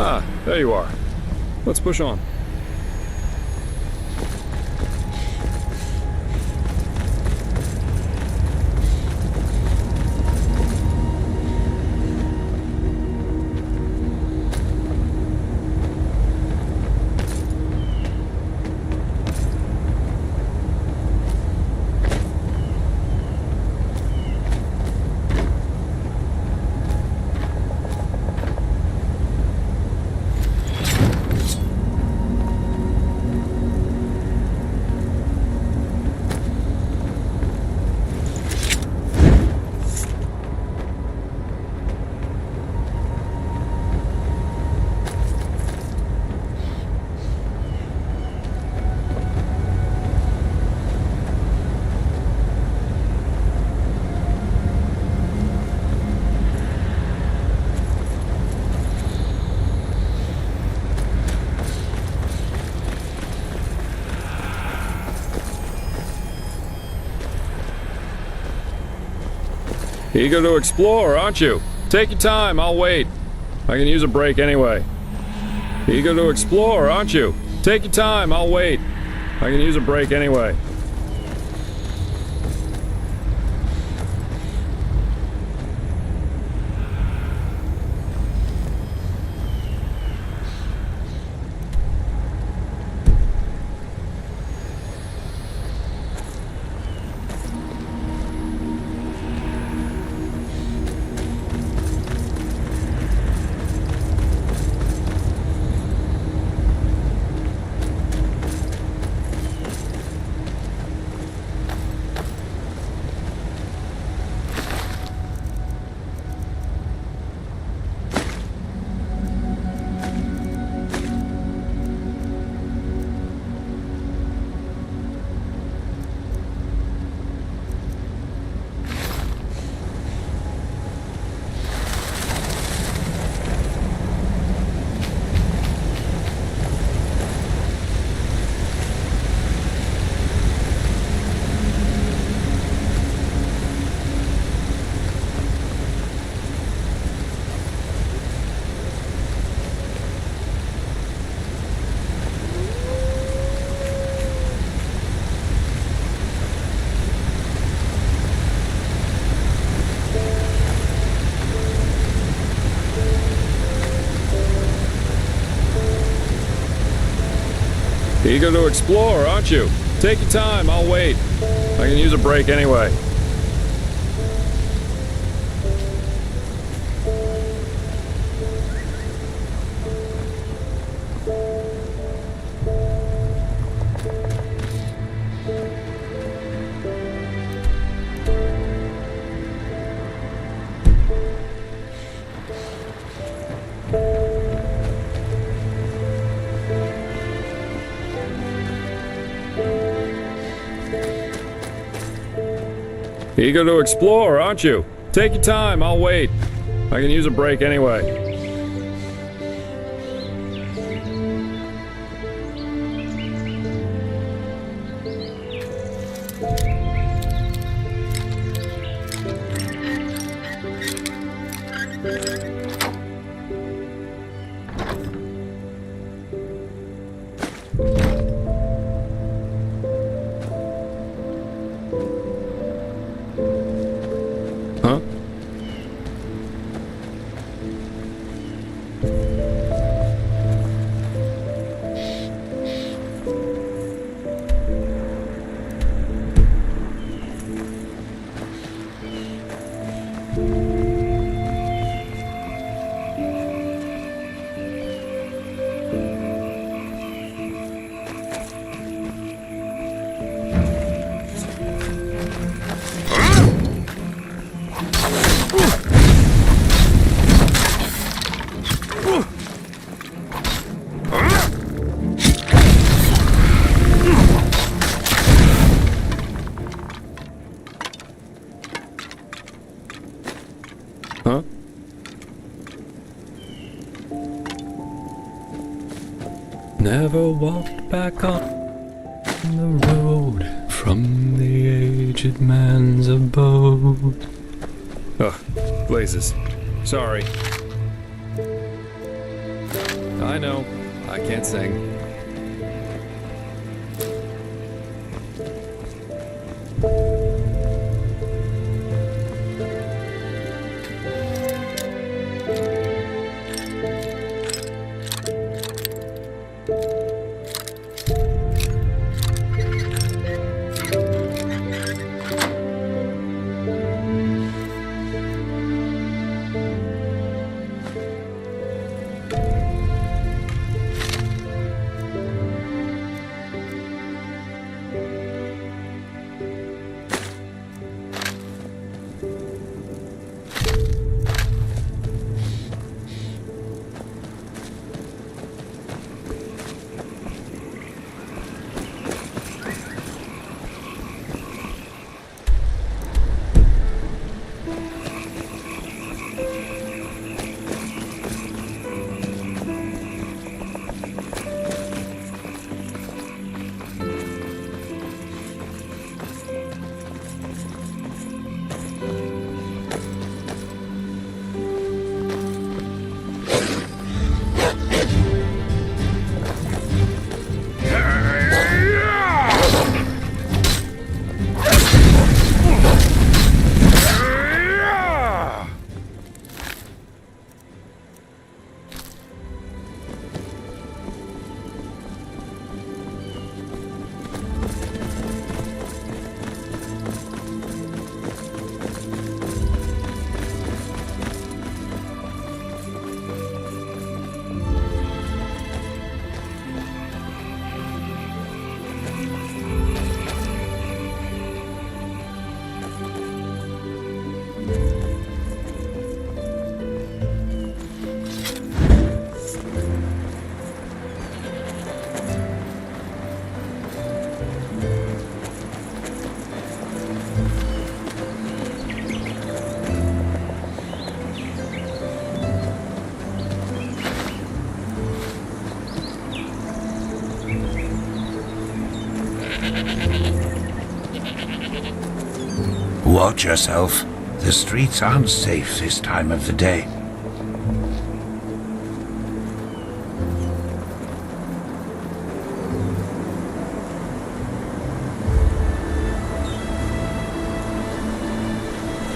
Ah, there you are. Let's push on. Eager to explore, aren't you? Take your time, I'll wait. I can use a break anyway. Eager to explore, aren't you? Take your time, I'll wait. I can use a break anyway. Eager to explore, aren't you? Take your time, I'll wait. I can use a break anyway. Eager to explore, aren't you? Take your time, I'll wait. I can use a break anyway. Huh? Huh? Never walked back on the road from the aged man's abode. Oh, blazes. Sorry. I know, I can't sing. Watch yourself. The streets aren't safe this time of the day.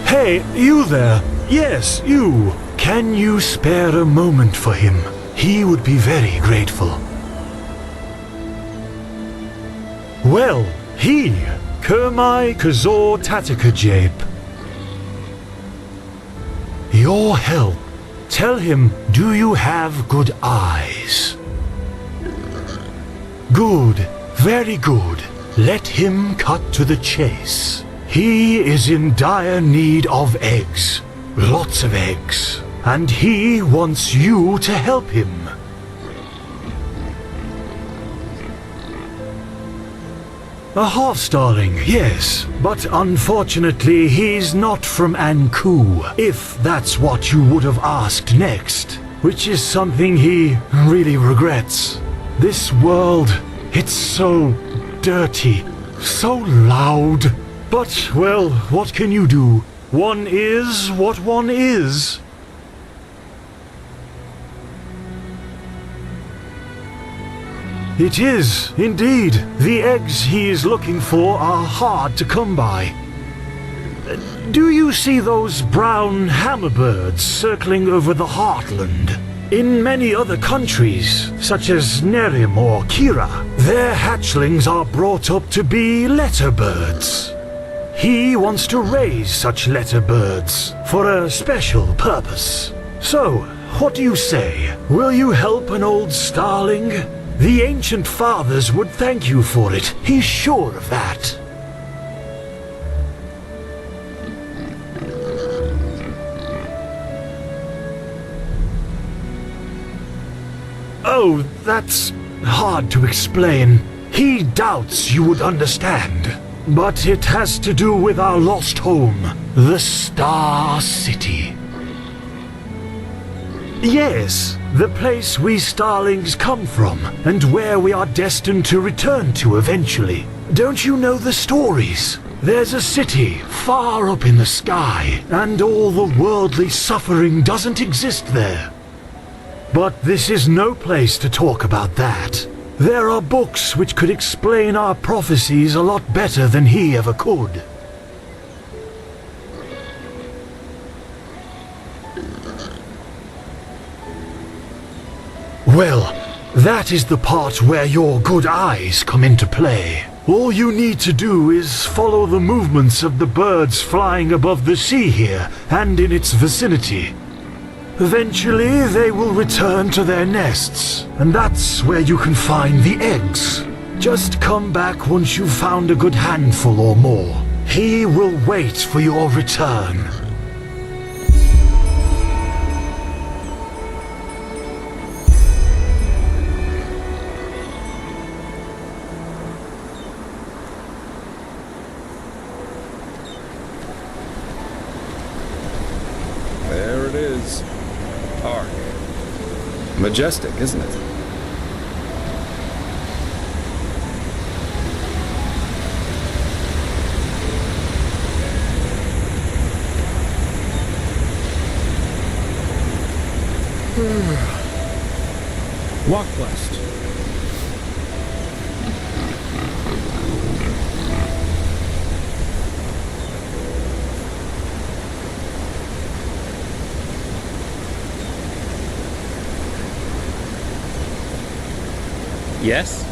Hey, you there? Yes, you. Can you spare a moment for him? He would be very grateful. Well, he, Kermai Kazor Tatakajape. Your help. Tell him, do you have good eyes? Good, very good. Let him cut to the chase. He is in dire need of eggs. Lots of eggs. And he wants you to help him. A half-starling, yes, but unfortunately he's not from Anku, if that's what you would have asked next, which is something he really regrets. This world, it's so dirty, so loud. But, well, what can you do? One is what one is. It is, indeed. The eggs he is looking for are hard to come by. Do you see those brown hammerbirds circling over the heartland? In many other countries, such as Nerim or Kira, their hatchlings are brought up to be letterbirds. He wants to raise such letterbirds for a special purpose. So, what do you say? Will you help an old starling? The ancient fathers would thank you for it. He's sure of that. Oh, that's hard to explain. He doubts you would understand. But it has to do with our lost home, the Star City. Yes, the place we starlings come from, and where we are destined to return to eventually. Don't you know the stories? There's a city far up in the sky, and all the worldly suffering doesn't exist there. But this is no place to talk about that. There are books which could explain our prophecies a lot better than he ever could. Well, that is the part where your good eyes come into play. All you need to do is follow the movements of the birds flying above the sea here and in its vicinity. Eventually, they will return to their nests, and that's where you can find the eggs. Just come back once you've found a good handful or more. He will wait for your return. There it is. Ark. Majestic, isn't it? Walk west. Yes?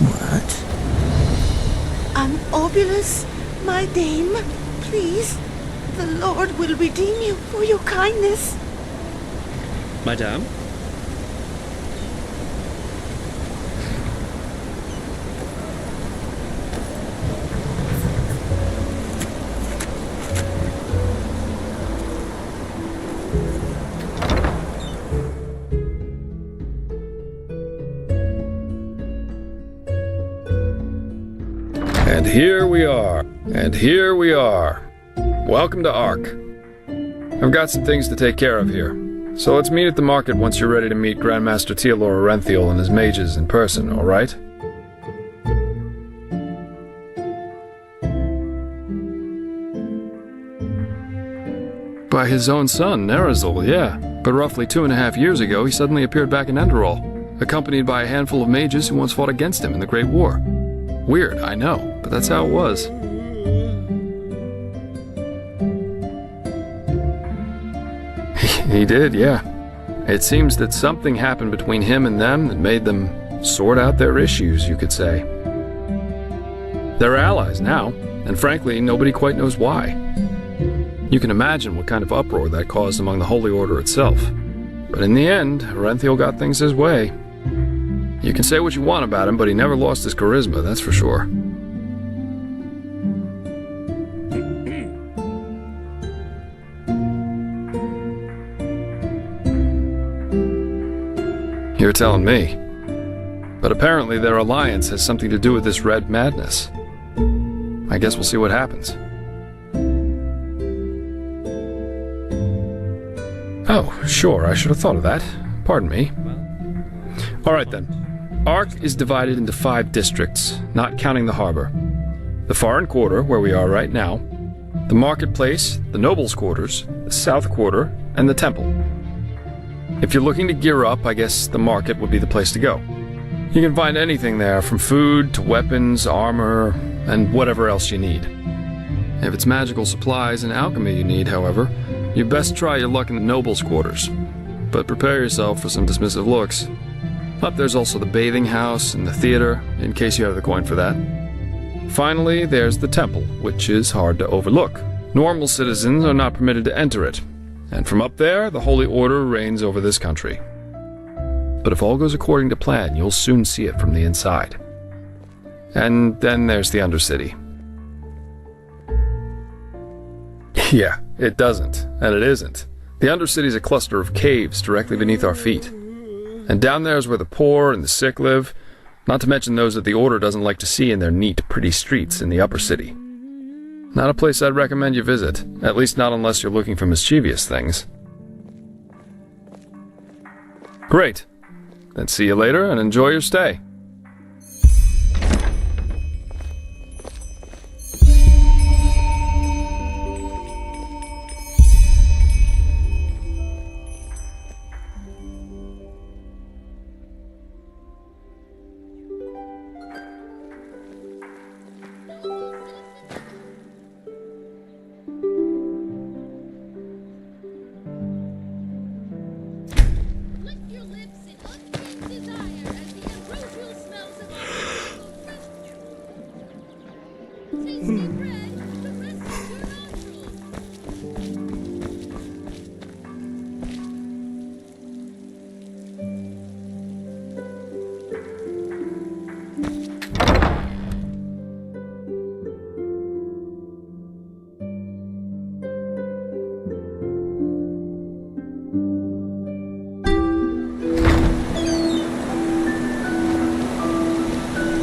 What? An obulus, my dame, please. The Lord will redeem you for your kindness. Madame? And here we are. And here we are. Welcome to Ark. I've got some things to take care of here. So let's meet at the market once you're ready to meet Grandmaster Tealor Orenthiel and his mages in person, alright? By his own son, Nerazul, yeah. But roughly 2.5 years ago, he suddenly appeared back in Enderal, accompanied by a handful of mages who once fought against him in the Great War. Weird, I know, but that's how it was. He did, yeah. It seems that something happened between him and them that made them sort out their issues, you could say. They're allies now, and frankly, nobody quite knows why. You can imagine what kind of uproar that caused among the Holy Order itself. But in the end, Renthil got things his way. You can say what you want about him, but he never lost his charisma, that's for sure. You're telling me. But apparently their alliance has something to do with this red madness. I guess we'll see what happens. Oh, sure, I should have thought of that. Pardon me. Alright then. Ark is divided into 5 districts, not counting the harbor. The Foreign Quarter, where we are right now, the Marketplace, the Nobles' Quarters, the South Quarter, and the Temple. If you're looking to gear up, I guess the market would be the place to go. You can find anything there, from food to weapons, armor, and whatever else you need. If it's magical supplies and alchemy you need, however, you best try your luck in the Nobles' Quarters. But prepare yourself for some dismissive looks. Up there's also the bathing house and the theater, in case you have the coin for that. Finally, there's the temple, which is hard to overlook. Normal citizens are not permitted to enter it, and from up there, the Holy Order reigns over this country. But if all goes according to plan, you'll soon see it from the inside. And then there's the Undercity. Yeah, it doesn't, and it isn't. The Undercity's a cluster of caves directly beneath our feet. And down there is where the poor and the sick live, not to mention those that the Order doesn't like to see in their neat, pretty streets in the Upper City. Not a place I'd recommend you visit, at least not unless you're looking for mischievous things. Great. Then see you later and enjoy your stay.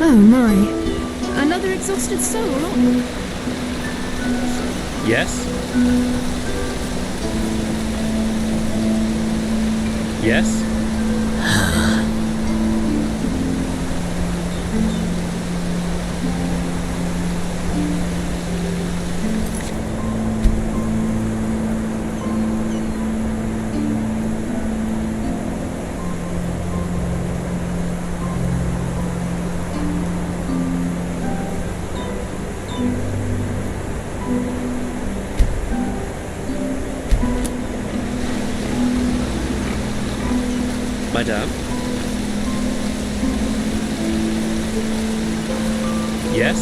Oh my. Another exhausted soul. Yes? Yes? Madame? Yes?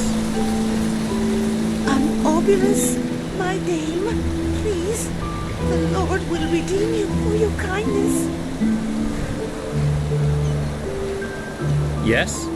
Obolus, my dame, please. The Lord will redeem you for your kindness. Yes?